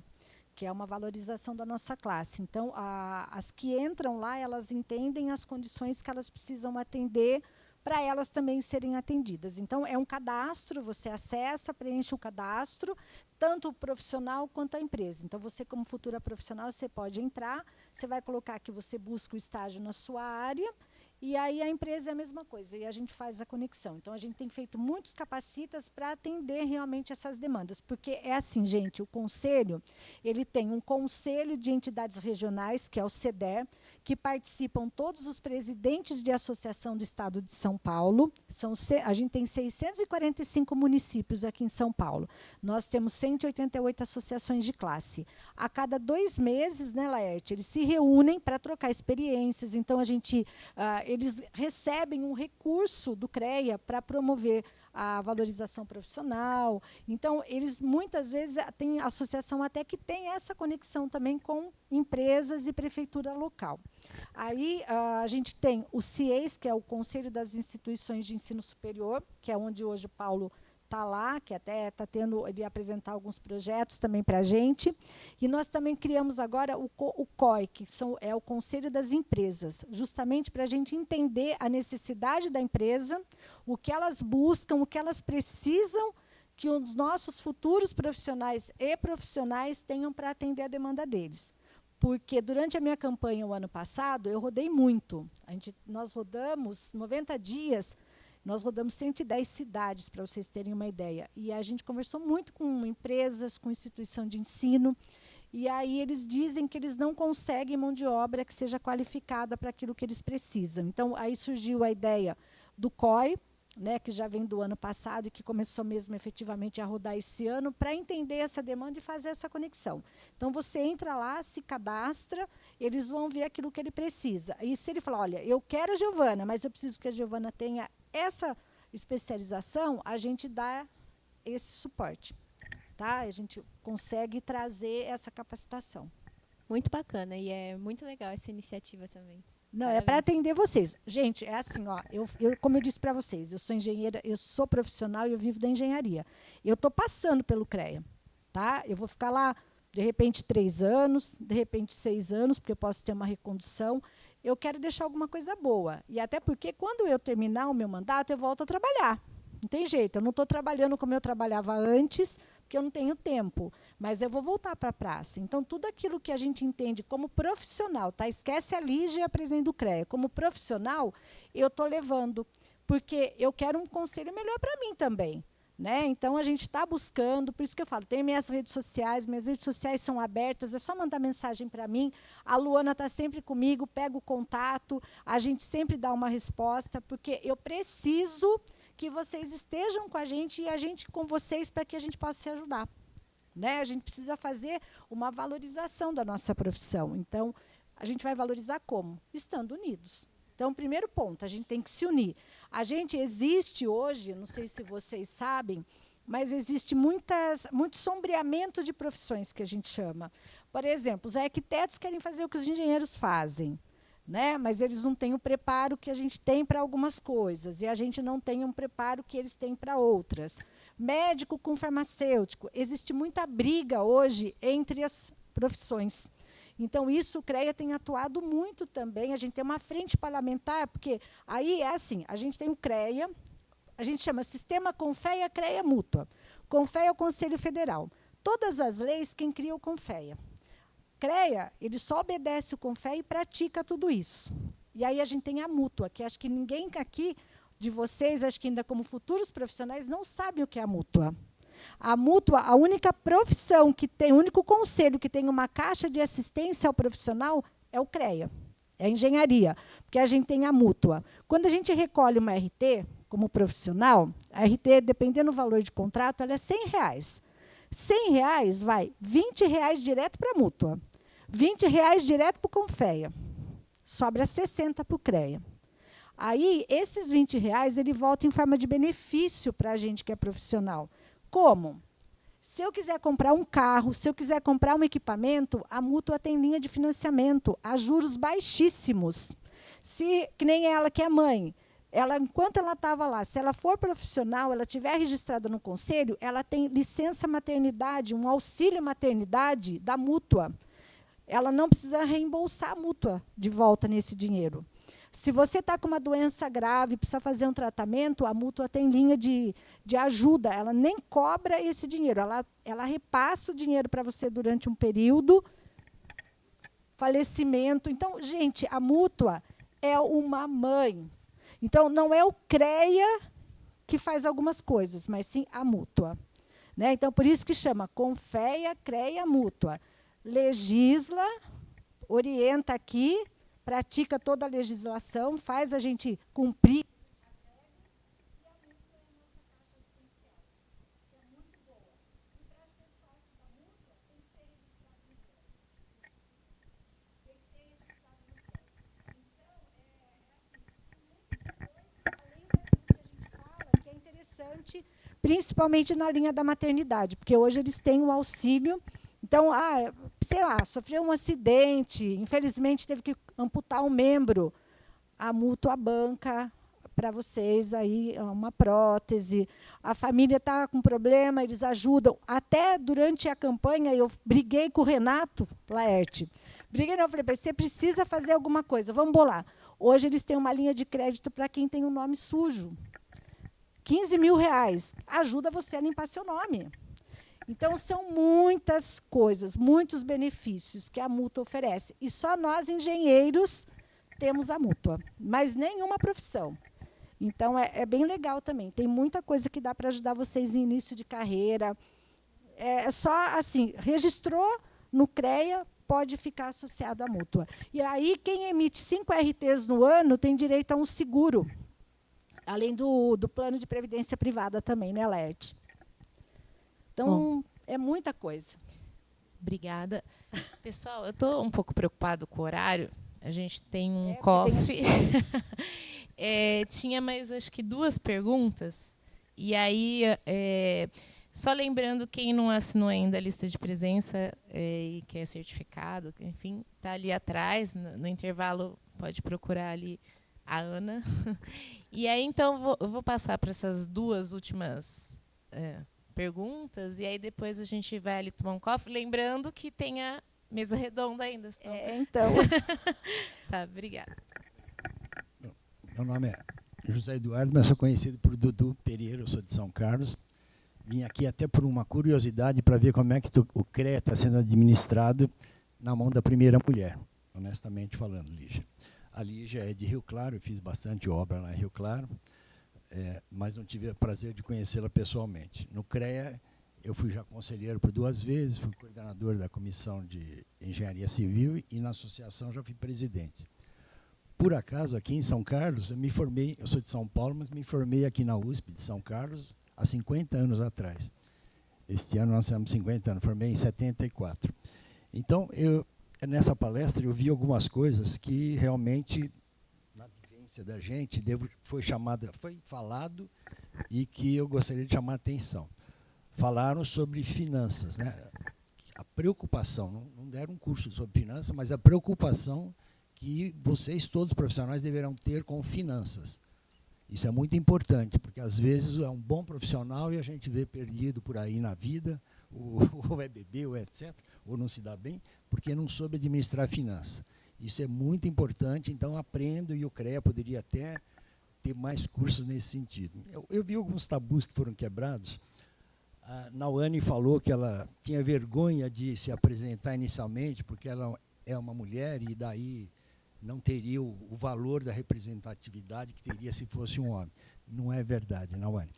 que é uma valorização da nossa classe. Então, as que entram lá, elas entendem as condições que elas precisam atender para elas também serem atendidas. Então, é um cadastro, você acessa, preenche o cadastro, tanto o profissional quanto a empresa. Então, você, como futura profissional, você pode entrar, você vai colocar que você busca o estágio na sua área, e aí a empresa é a mesma coisa, e a gente faz a conexão. Então, a gente tem feito muitos capacitas para atender realmente essas demandas, porque é assim, gente, o conselho, ele tem um conselho de entidades regionais, que é o CEDER, que participam todos os presidentes de associação do Estado de São Paulo. A gente tem 645 municípios aqui em São Paulo. Nós temos 188 associações de classe. A cada 2 meses, né, Laerte, eles se reúnem para trocar experiências. Então, eles recebem um recurso do CREA para promover a valorização profissional. Então, eles muitas vezes têm associação até que tem essa conexão também com empresas e prefeitura local. Aí a gente tem o CIES, que é o Conselho das Instituições de Ensino Superior, que é onde hoje o Paulo está lá, que até está tendo ele apresentar alguns projetos também para a gente. E nós também criamos agora o COI, que é o Conselho das Empresas, justamente para a gente entender a necessidade da empresa, o que elas buscam, o que elas precisam que os nossos futuros profissionais e profissionais tenham para atender a demanda deles. Porque durante a minha campanha o ano passado, eu rodei muito. Nós rodamos 90 dias, nós rodamos 110 cidades, para vocês terem uma ideia. E a gente conversou muito com empresas, com instituição de ensino, e aí eles dizem que eles não conseguem mão de obra que seja qualificada para aquilo que eles precisam. Então, aí surgiu a ideia do COI, né, que já vem do ano passado e que começou mesmo efetivamente a rodar esse ano, para entender essa demanda e fazer essa conexão. Então, você entra lá, se cadastra, eles vão ver aquilo que ele precisa. E se ele falar, olha, eu quero a Giovana, mas eu preciso que a Giovana tenha essa especialização, a gente dá esse suporte. Tá? A gente consegue trazer essa capacitação. Muito bacana, e é muito legal essa iniciativa também. Não, é para atender vocês. Gente, é assim, ó, como eu disse para vocês, eu sou engenheira, eu sou profissional e eu vivo da engenharia. Eu estou passando pelo CREA. Tá? Eu vou ficar lá, de repente, 3 anos, de repente, 6 anos, porque eu posso ter uma recondução. Eu quero deixar alguma coisa boa. E até porque, quando eu terminar o meu mandato, eu volto a trabalhar. Não tem jeito, eu não estou trabalhando como eu trabalhava antes, porque eu não tenho tempo, mas eu vou voltar para a praça. Então, tudo aquilo que a gente entende como profissional, tá? Esquece a Lígia, a presidente do CREA. Como profissional, eu estou levando, porque eu quero um conselho melhor para mim também. Né? Então, a gente está buscando, por isso que eu falo, tem minhas redes sociais são abertas, é só mandar mensagem para mim. A Luana está sempre comigo, pega o contato, a gente sempre dá uma resposta, porque eu preciso que vocês estejam com a gente e a gente com vocês para que a gente possa se ajudar. Né? A gente precisa fazer uma valorização da nossa profissão. Então, a gente vai valorizar como? Estando unidos. Então, primeiro ponto, a gente tem que se unir. A gente existe hoje, não sei se vocês sabem, mas existe muito sombreamento de profissões, que a gente chama. Por exemplo, os arquitetos querem fazer o que os engenheiros fazem. Né? Mas eles não têm o preparo que a gente tem para algumas coisas, e a gente não tem um preparo que eles têm para outras. Médico com farmacêutico. Existe muita briga hoje entre as profissões. Então, isso o CREA tem atuado muito também. A gente tem uma frente parlamentar, porque aí é assim, a gente tem o CREA, a gente chama Sistema Confea CREA Mútua. Confea é o Conselho Federal. Todas as leis, quem cria o Confea. CREA, ele só obedece o CONFEA e pratica tudo isso. E aí a gente tem a mútua, que acho que ninguém aqui de vocês, acho que ainda como futuros profissionais, não sabe o que é a mútua. A mútua, a única profissão que tem, o único conselho que tem uma caixa de assistência ao profissional é o CREA, é a engenharia, porque a gente tem a mútua. Quando a gente recolhe uma RT como profissional, a RT, dependendo do valor de contrato, ela é R$100. R$100 vai R$20 direto para a mútua. R$20 direto para o Confea. Sobra 60 para o CREA. Aí, esses R$20, ele volta em forma de benefício para a gente que é profissional. Como? Se eu quiser comprar um carro, se eu quiser comprar um equipamento, a mútua tem linha de financiamento a juros baixíssimos. Se, que nem ela, que é mãe, enquanto ela estava lá, se ela for profissional, ela estiver registrada no conselho, ela tem licença maternidade, um auxílio maternidade da mútua. Ela não precisa reembolsar a mútua de volta nesse dinheiro. Se você está com uma doença grave, precisa fazer um tratamento, a mútua tem linha de ajuda, ela nem cobra esse dinheiro, ela repassa o dinheiro para você durante um período, falecimento. Então, gente, a mútua é uma mãe. Então, não é o CREA que faz algumas coisas, mas sim a mútua. Né? Então, por isso que chama Confea, CREA, mútua. Legisla, orienta aqui, pratica toda a legislação, faz a gente cumprir. Principalmente na linha da maternidade, porque hoje eles têm o auxílio. Então, sei lá, sofreu um acidente, infelizmente teve que amputar um membro, a mútua banca para vocês aí uma prótese. A família está com problema, eles ajudam. Até durante a campanha eu briguei com o Renato Laerte. Briguei, não, eu falei, você precisa fazer alguma coisa, vamos bolar. Hoje eles têm uma linha de crédito para quem tem um nome sujo. R$15 mil, ajuda você a limpar seu nome. Então, são muitas coisas, muitos benefícios que a mútua oferece. E só nós, engenheiros, temos a mútua, mas nenhuma profissão. Então, é bem legal também. Tem muita coisa que dá para ajudar vocês em início de carreira. É só, assim, registrou no CREA, pode ficar associado à mútua. E aí, quem emite 5 RTs no ano tem direito a um seguro, além do plano de previdência privada também, né, Laerte? Então, é muita coisa. Obrigada. Pessoal, eu estou um pouco preocupado com o horário. A gente tem um cofre. Tinha mais, acho que, 2 perguntas. E aí, só lembrando, quem não assinou ainda a lista de presença e quer certificado, enfim, está ali atrás, no intervalo, pode procurar ali a Ana. E aí, então, eu vou passar para essas 2 últimas perguntas, e aí depois a gente vai ali tomar um cofre, lembrando que tem a mesa redonda ainda. Então. Tá, obrigada. Meu nome é José Eduardo, mas sou conhecido por Dudu Pereira, eu sou de São Carlos. Vim aqui até por uma curiosidade para ver como é que o CREA está sendo administrado na mão da primeira mulher, honestamente falando, Lígia. A Lígia é de Rio Claro, eu fiz bastante obra lá em Rio Claro, mas não tive o prazer de conhecê-la pessoalmente. No CREA, eu fui já conselheiro por 2 vezes, fui coordenador da Comissão de Engenharia Civil e na associação já fui presidente. Por acaso, aqui em São Carlos, eu me formei, eu sou de São Paulo, mas me formei aqui na USP de São Carlos há 50 anos atrás. Este ano nós temos 50 anos, formei em 74. Então, nessa palestra, eu vi algumas coisas que realmente, na vivência da gente, foi falado e que eu gostaria de chamar a atenção. Falaram sobre finanças, né? A preocupação, não deram um curso sobre finanças, mas a preocupação que vocês, todos os profissionais, deverão ter com finanças. Isso é muito importante, porque às vezes é um bom profissional e a gente vê perdido por aí na vida, ou é bebê, ou etc., ou não se dá bem, porque não soube administrar finanças. Isso é muito importante, então aprendo, e o CREA poderia até ter mais cursos nesse sentido. Eu vi alguns tabus que foram quebrados. A Nauane falou que ela tinha vergonha de se apresentar inicialmente, porque ela é uma mulher e daí não teria o valor da representatividade que teria se fosse um homem. Não é verdade, Nauane.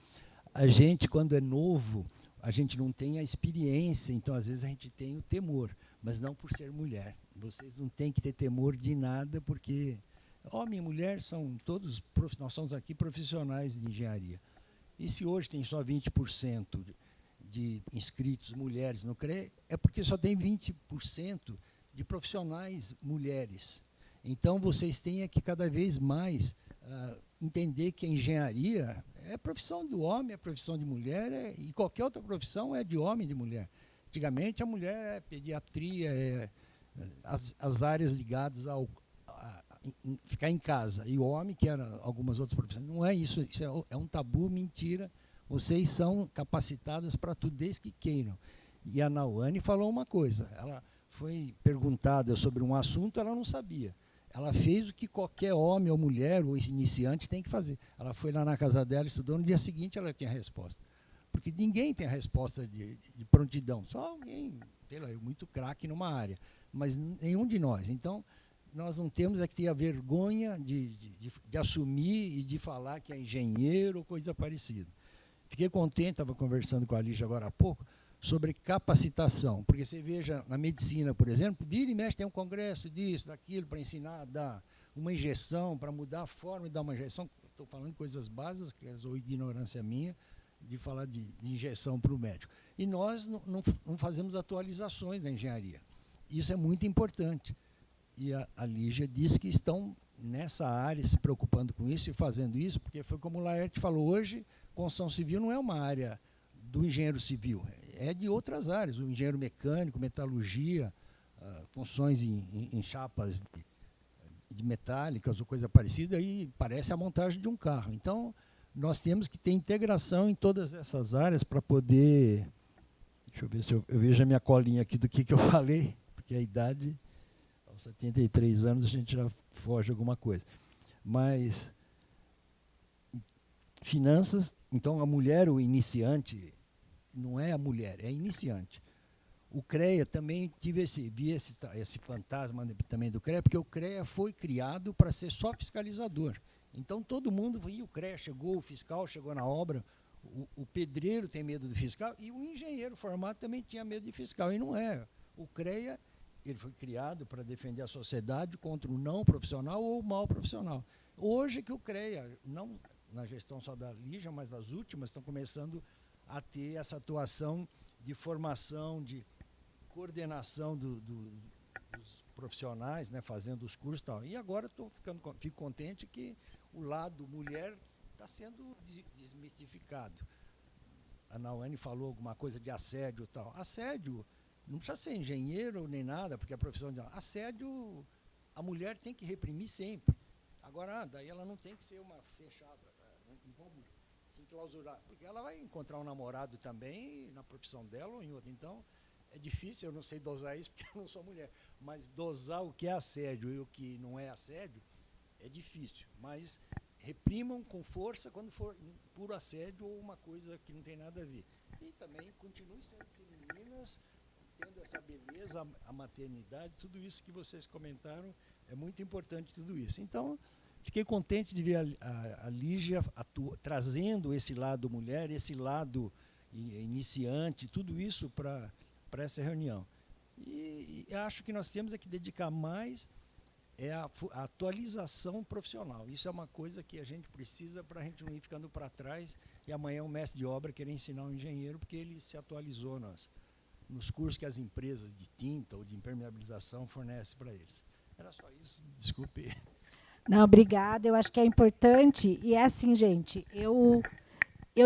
A gente, quando é novo, a gente não tem a experiência, então, às vezes, a gente tem o temor, mas não por ser mulher. Vocês não têm que ter temor de nada, porque homem e mulher são todos, nós somos aqui profissionais de engenharia. E se hoje tem só 20% de inscritos mulheres no CREA, é porque só tem 20% de profissionais mulheres. Então, vocês têm que cada vez mais entender que a engenharia é profissão do homem, é profissão de mulher, e qualquer outra profissão é de homem e de mulher. Antigamente, a mulher é pediatria, as áreas ligadas a ficar em casa, e o homem, que era algumas outras profissões. Não é isso, isso é um tabu, mentira. Vocês são capacitadas para tudo, desde que queiram. E a Nauane falou uma coisa, ela foi perguntada sobre um assunto, ela não sabia. Ela fez o que qualquer homem ou mulher ou iniciante tem que fazer. Ela foi lá na casa dela, estudou, no dia seguinte ela tinha a resposta. Porque ninguém tem a resposta de prontidão, só alguém, muito craque numa área, mas nenhum de nós. Então, nós não temos que ter a vergonha de assumir e de falar que é engenheiro ou coisa parecida. Fiquei contente, estava conversando com a Lígia agora há pouco, sobre capacitação. Porque você veja, na medicina, por exemplo, vira e mexe, tem um congresso disso, daquilo, para ensinar a dar uma injeção, para mudar a forma de dar uma injeção. Estou falando de coisas básicas, ou ignorância minha, de falar de injeção para o médico. E nós não fazemos atualizações na engenharia. Isso é muito importante. E a Lígia disse que estão nessa área se preocupando com isso e fazendo isso, porque foi como o Laerte falou, hoje, construção civil não é uma área do engenheiro civil, é de outras áreas, o engenheiro mecânico, metalurgia, funções em chapas de metálicas ou coisa parecida, e parece a montagem de um carro. Então, nós temos que ter integração em todas essas áreas para poder... Deixa eu ver se eu vejo a minha colinha aqui do que eu falei, porque a idade, aos 73 anos, a gente já foge alguma coisa. Mas, finanças, então a mulher, o iniciante, não é a mulher, é a iniciante. O CREA também vi esse fantasma também do CREA, porque o CREA foi criado para ser só fiscalizador. Então todo mundo, o CREA chegou, o fiscal chegou na obra, o pedreiro tem medo do fiscal, e o engenheiro formado também tinha medo de fiscal, e não é. O CREA, ele foi criado para defender a sociedade contra o não profissional ou o mal profissional. Hoje que o CREA, não na gestão só da Lígia, mas das últimas, estão começando a ter essa atuação de formação, de coordenação dos profissionais, né, fazendo os cursos e tal. E agora fico contente que o lado mulher está sendo desmistificado. A Nauane falou alguma coisa de assédio e tal. Assédio não precisa ser engenheiro nem nada, porque a profissão de assédio, a mulher tem que reprimir sempre. Agora, daí ela não tem que ser uma fechada, não vamos se enclausurar, porque ela vai encontrar um namorado também na profissão dela ou em outra. Então, é difícil, eu não sei dosar isso, porque eu não sou mulher, mas dosar o que é assédio e o que não é assédio é difícil. Mas reprimam com força quando for puro assédio ou uma coisa que não tem nada a ver. E também continuem sendo femininas, tendo essa beleza, a maternidade, tudo isso que vocês comentaram, é muito importante tudo isso. Então, fiquei contente de ver a Lígia trazendo esse lado mulher, esse lado iniciante, tudo isso para essa reunião. E acho que nós temos que dedicar mais a atualização profissional. Isso é uma coisa que a gente precisa para a gente não ir ficando para trás e amanhã o mestre de obra querer ensinar um engenheiro porque ele se atualizou nos cursos que as empresas de tinta ou de impermeabilização fornecem para eles. Era só isso, desculpe. Não, obrigada, eu acho que é importante, e é assim, gente, eu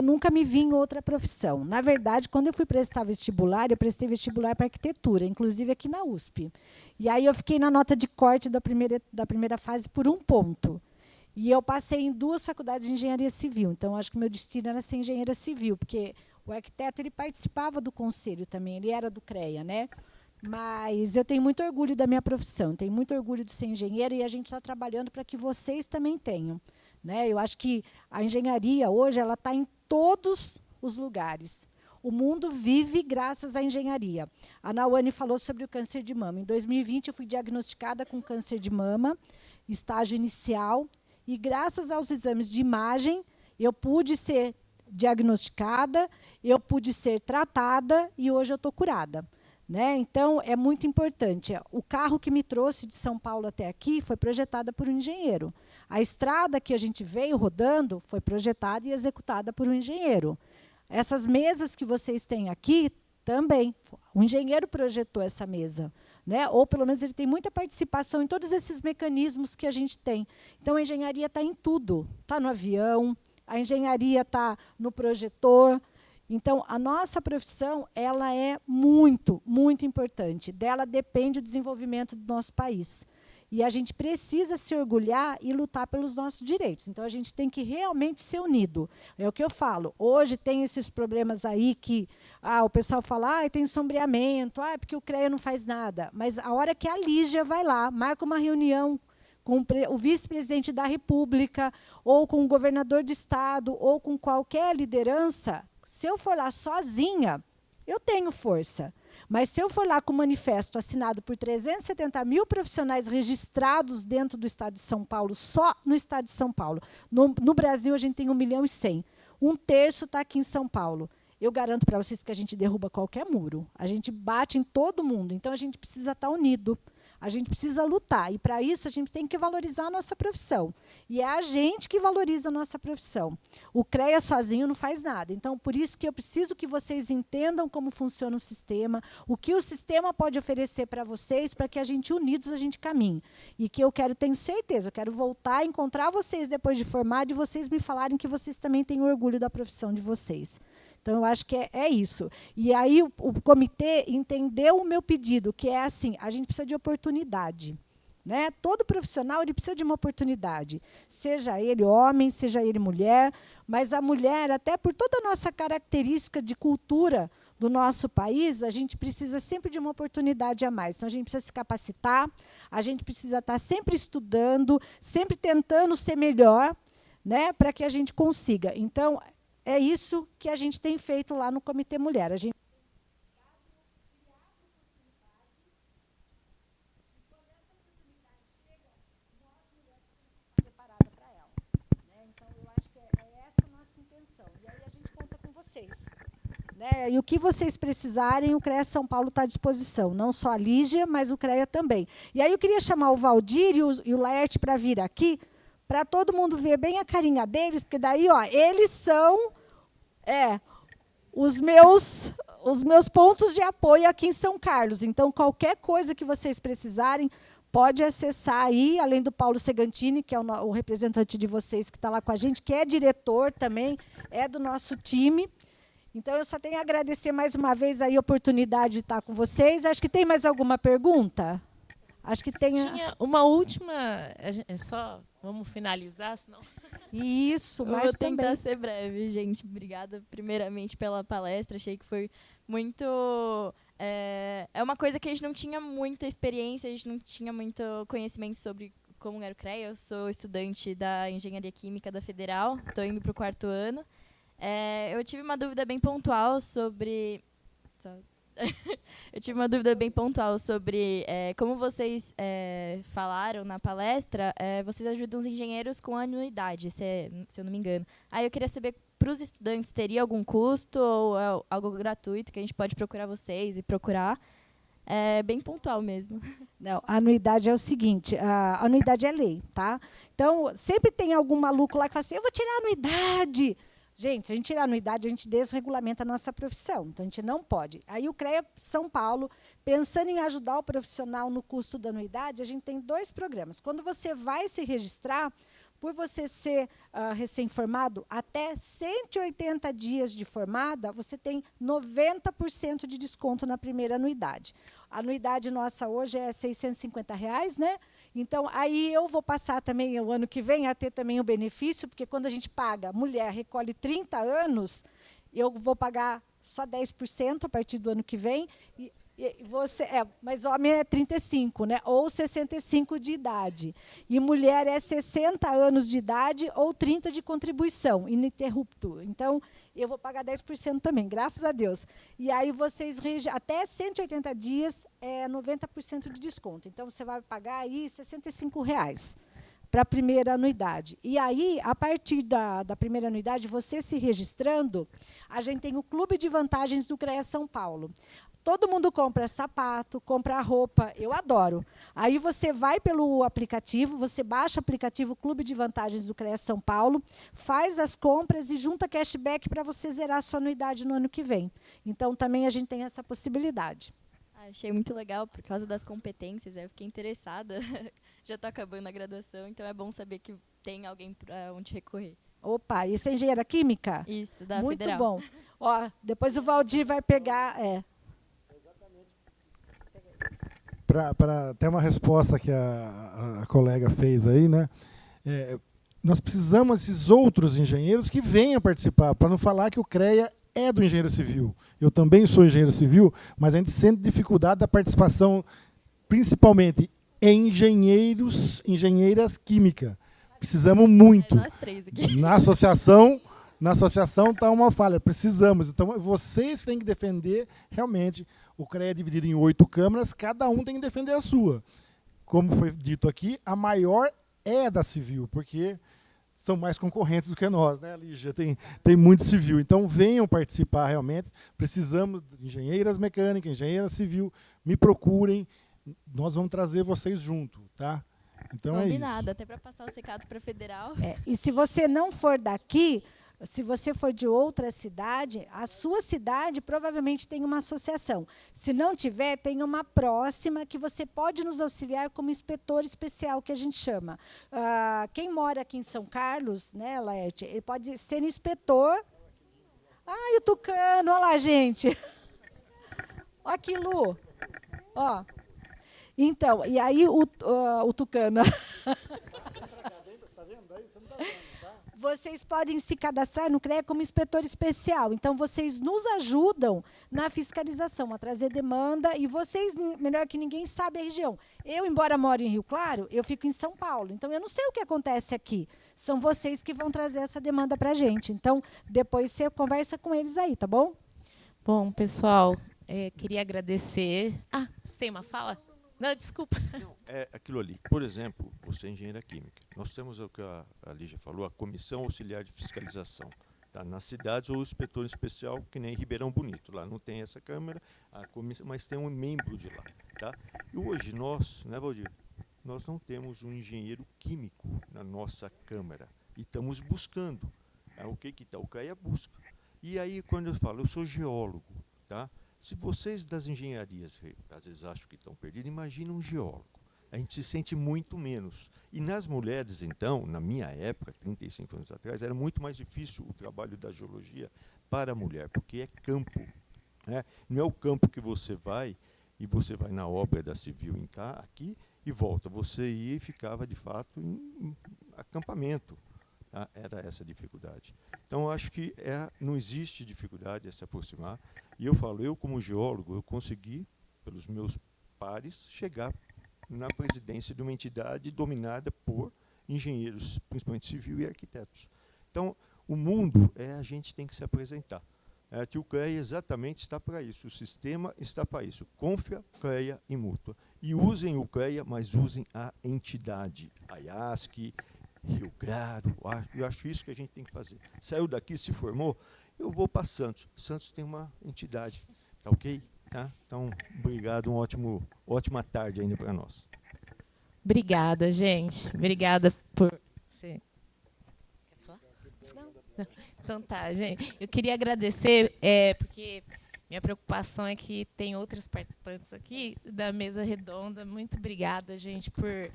nunca me vi em outra profissão. Na verdade, quando eu fui prestar vestibular, eu prestei vestibular para arquitetura, inclusive aqui na USP. E aí eu fiquei na nota de corte da primeira fase por 1 ponto. E eu passei em 2 faculdades de engenharia civil, então acho que meu destino era ser engenheira civil, porque o arquiteto ele participava do conselho também, ele era do CREA, né? Mas eu tenho muito orgulho da minha profissão, tenho muito orgulho de ser engenheira e a gente está trabalhando para que vocês também tenham, né? Eu acho que a engenharia hoje ela está em todos os lugares. O mundo vive graças à engenharia. A Nauane falou sobre o câncer de mama. Em 2020 eu fui diagnosticada com câncer de mama, estágio inicial, e graças aos exames de imagem eu pude ser diagnosticada, eu pude ser tratada e hoje eu estou curada. Né? Então, é muito importante. O carro que me trouxe de São Paulo até aqui foi projetado por um engenheiro. A estrada que a gente veio rodando foi projetada e executada por um engenheiro. Essas mesas que vocês têm aqui, também. O engenheiro projetou essa mesa. Né? Ou, pelo menos, ele tem muita participação em todos esses mecanismos que a gente tem. Então, a engenharia está em tudo. Está no avião, a engenharia está no projetor. Então, a nossa profissão ela é muito, muito importante. Dela depende o desenvolvimento do nosso país. E a gente precisa se orgulhar e lutar pelos nossos direitos. Então, a gente tem que realmente ser unido. É o que eu falo. Hoje tem esses problemas aí que o pessoal fala, tem sombreamento, porque o CREA não faz nada. Mas a hora que a Lígia vai lá, marca uma reunião com o vice-presidente da República, ou com o governador de estado, ou com qualquer liderança, se eu for lá sozinha, eu tenho força. Mas se eu for lá com um manifesto assinado por 370 mil profissionais registrados dentro do estado de São Paulo, só no estado de São Paulo. No Brasil, a gente tem 1,1 milhão. 1/3 está aqui em São Paulo. eu garanto para vocês que a gente derruba qualquer muro. A gente bate em todo mundo. Então, a gente precisa estar unido. A gente precisa lutar. E, para isso, a gente tem que valorizar a nossa profissão. E é a gente que valoriza a nossa profissão. O CREA sozinho não faz nada. Então, por isso que eu preciso que vocês entendam como funciona o sistema, o que o sistema pode oferecer para vocês, para que a gente, unidos, a gente caminhe. E que eu quero, tenho certeza, eu quero voltar a encontrar vocês depois de formado e vocês me falarem que vocês também têm orgulho da profissão de vocês. Então, eu acho que é isso. E aí, o comitê entendeu o meu pedido, que é assim, a gente precisa de oportunidade. Né? Todo profissional ele precisa de uma oportunidade, seja ele homem, seja ele mulher, mas a mulher, até por toda a nossa característica de cultura do nosso país, a gente precisa sempre de uma oportunidade a mais. Então, a gente precisa se capacitar, a gente precisa estar sempre estudando, sempre tentando ser melhor, né, para que a gente consiga. Então, é isso que a gente tem feito lá no Comitê Mulher. A gente né? E o que vocês precisarem, o CREA São Paulo está à disposição. Não só a Lígia, mas o CREA também. E aí eu queria chamar o Valdir e o Laerte para vir aqui, para todo mundo ver bem a carinha deles, porque daí, ó, eles são os meus pontos de apoio aqui em São Carlos. Então, qualquer coisa que vocês precisarem, pode acessar aí, além do Paulo Segantini, que é o representante de vocês que está lá com a gente, que é diretor também, é do nosso time. Então, eu só tenho a agradecer mais uma vez aí a oportunidade de estar com vocês. Acho que tem mais alguma pergunta? Acho que tem. Tinha uma última. Só vamos finalizar, senão. Isso, mas vou tentar também ser breve, gente. Obrigada, primeiramente, pela palestra. Achei que foi muito. É uma coisa que a gente não tinha muita experiência, a gente não tinha muito conhecimento sobre como era o CREA. Eu sou estudante da Engenharia Química da Federal, estou indo para o 4º ano. Eu tive uma dúvida bem pontual sobre... como vocês falaram na palestra, vocês ajudam os engenheiros com anuidade, se eu não me engano. Aí eu queria saber, para os estudantes, teria algum custo ou é algo gratuito que a gente pode procurar vocês e procurar? É bem pontual mesmo. Não, a anuidade é o seguinte, a anuidade é lei, tá? Então, sempre tem algum maluco lá que fala assim, eu vou tirar a anuidade. Gente, se a gente tirar a anuidade, a gente desregulamenta a nossa profissão. Então, a gente não pode. Aí, o CREA São Paulo, pensando em ajudar o profissional no custo da anuidade, a gente tem 2 programas. Quando você vai se registrar, por você ser recém-formado, até 180 dias de formada, você tem 90% de desconto na primeira anuidade. A anuidade nossa hoje é R$ 650, né? Então, aí eu vou passar também, o ano que vem, a ter também o benefício, porque quando a gente paga, mulher recolhe 30 anos, eu vou pagar só 10% a partir do ano que vem, mas homem é 35, né? Ou 65 de idade. E mulher é 60 anos de idade ou 30 de contribuição, ininterrupto. Então, eu vou pagar 10% também, graças a Deus. E aí, vocês, até 180 dias, 90% de desconto. Então, você vai pagar aí R$ 65 para a primeira anuidade. E aí, a partir da primeira anuidade, você se registrando, a gente tem o Clube de Vantagens do CREA São Paulo. Todo mundo compra sapato, compra roupa, eu adoro. Aí você vai pelo aplicativo, você baixa o aplicativo Clube de Vantagens do CREA São Paulo, faz as compras e junta cashback para você zerar a sua anuidade no ano que vem. Então, também a gente tem essa possibilidade. Achei muito legal, por causa das competências, eu fiquei interessada. Já está acabando a graduação, então é bom saber que tem alguém para onde recorrer. Opa, isso é engenheira química? Isso, da muito Federal. Muito bom. Ó, depois o Valdir vai pegar... Para ter uma resposta que a colega fez aí, né? Nós precisamos desses outros engenheiros que venham participar, para não falar que o CREA é do engenheiro civil. Eu também sou engenheiro civil, mas a gente sente dificuldade da participação, principalmente em engenheiras químicas. Precisamos muito. Nós 3 aqui. Na associação está uma falha. Precisamos. Então, vocês têm que defender realmente. O CREA é dividido em 8 câmaras, cada um tem que defender a sua. Como foi dito aqui, a maior é da civil, porque são mais concorrentes do que nós, né, Lígia? Tem muito civil. Então, venham participar realmente. Precisamos de engenheiras mecânicas, engenheira civil. Me procurem. Nós vamos trazer vocês junto, tá? Então Combinado, é isso. até para passar o secado para federal. E se você não for daqui, se você for de outra cidade, a sua cidade provavelmente tem uma associação. Se não tiver, tem uma próxima que você pode nos auxiliar como inspetor especial, que a gente chama. Quem mora aqui em São Carlos, né, Laerte, ele pode ser inspetor. Ai, o tucano, olha lá, gente. Olha aqui, Lu. Ó. Então, e aí o tucano. Vocês podem se cadastrar no CREA como inspetor especial. Então, vocês nos ajudam na fiscalização, a trazer demanda. E vocês, melhor que ninguém, sabem a região. Eu, embora moro em Rio Claro, eu fico em São Paulo. Então, eu não sei o que acontece aqui. São vocês que vão trazer essa demanda para a gente. Então, depois você conversa com eles aí, tá bom? Bom, pessoal, queria agradecer. Você tem uma fala? Não, desculpa. Não, é aquilo ali. Por exemplo, você é engenheira química. Nós temos o que a Lígia falou, a Comissão Auxiliar de Fiscalização. Tá? Nas cidades, ou o inspetor especial, que nem Ribeirão Bonito. Lá não tem essa câmara, mas tem um membro de lá. Tá? E hoje nós, né, Valdir, nós não temos um engenheiro químico na nossa Câmara. E estamos buscando. O que está? O CREA busca. E aí, quando eu falo, eu sou geólogo, tá? Se vocês das engenharias, às vezes, acham que estão perdidos, imagina um geólogo. A gente se sente muito menos. E nas mulheres, então, na minha época, 35 anos atrás, era muito mais difícil o trabalho da geologia para a mulher, porque é campo. Né? Não é o campo que você vai, e você vai na obra da Civil aqui e volta. Você ia e ficava, de fato, em acampamento. Tá? Era essa a dificuldade. Então, eu acho que não existe dificuldade a se aproximar. E eu falo, eu como geólogo, eu consegui, pelos meus pares, chegar na presidência de uma entidade dominada por engenheiros, principalmente civil e arquitetos. Então, o mundo, a gente tem que se apresentar. Que o CREA exatamente está para isso, o sistema está para isso. Confia, CREA e mútua. E usem o CREA, mas usem a entidade, a IASC, Rio Claro, eu acho isso que a gente tem que fazer. Saiu daqui, se formou, eu vou para Santos. Santos tem uma entidade, tá ok? Tá? Então, obrigado, ótima tarde ainda para nós. Obrigada, gente. Obrigada por... Você quer falar? Não. Então tá, gente. Eu queria agradecer, porque minha preocupação é que tem outros participantes aqui da mesa redonda. Muito obrigada, gente, por...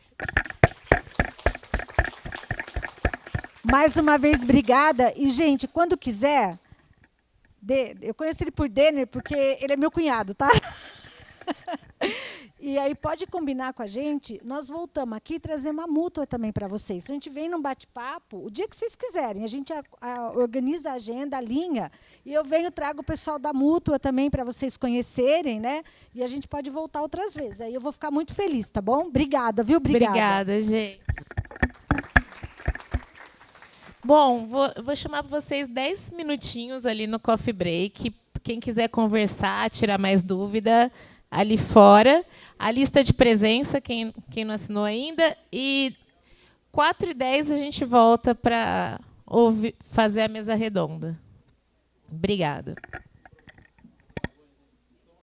Mais uma vez, obrigada. E, gente, quando quiser, eu conheço ele por Denner, porque ele é meu cunhado, tá? E aí pode combinar com a gente, nós voltamos aqui e trazemos uma mútua também para vocês. A gente vem num bate-papo, o dia que vocês quiserem, a gente organiza a agenda, a linha, e eu venho, trago o pessoal da mútua também para vocês conhecerem, né? E a gente pode voltar outras vezes. Aí eu vou ficar muito feliz, tá bom? Obrigada, viu? Obrigada, gente. Bom, vou chamar vocês 10 minutinhos ali no coffee break. Quem quiser conversar, tirar mais dúvida, ali fora. A lista de presença, quem não assinou ainda. E 4h10 a gente volta para fazer a mesa redonda. Obrigada.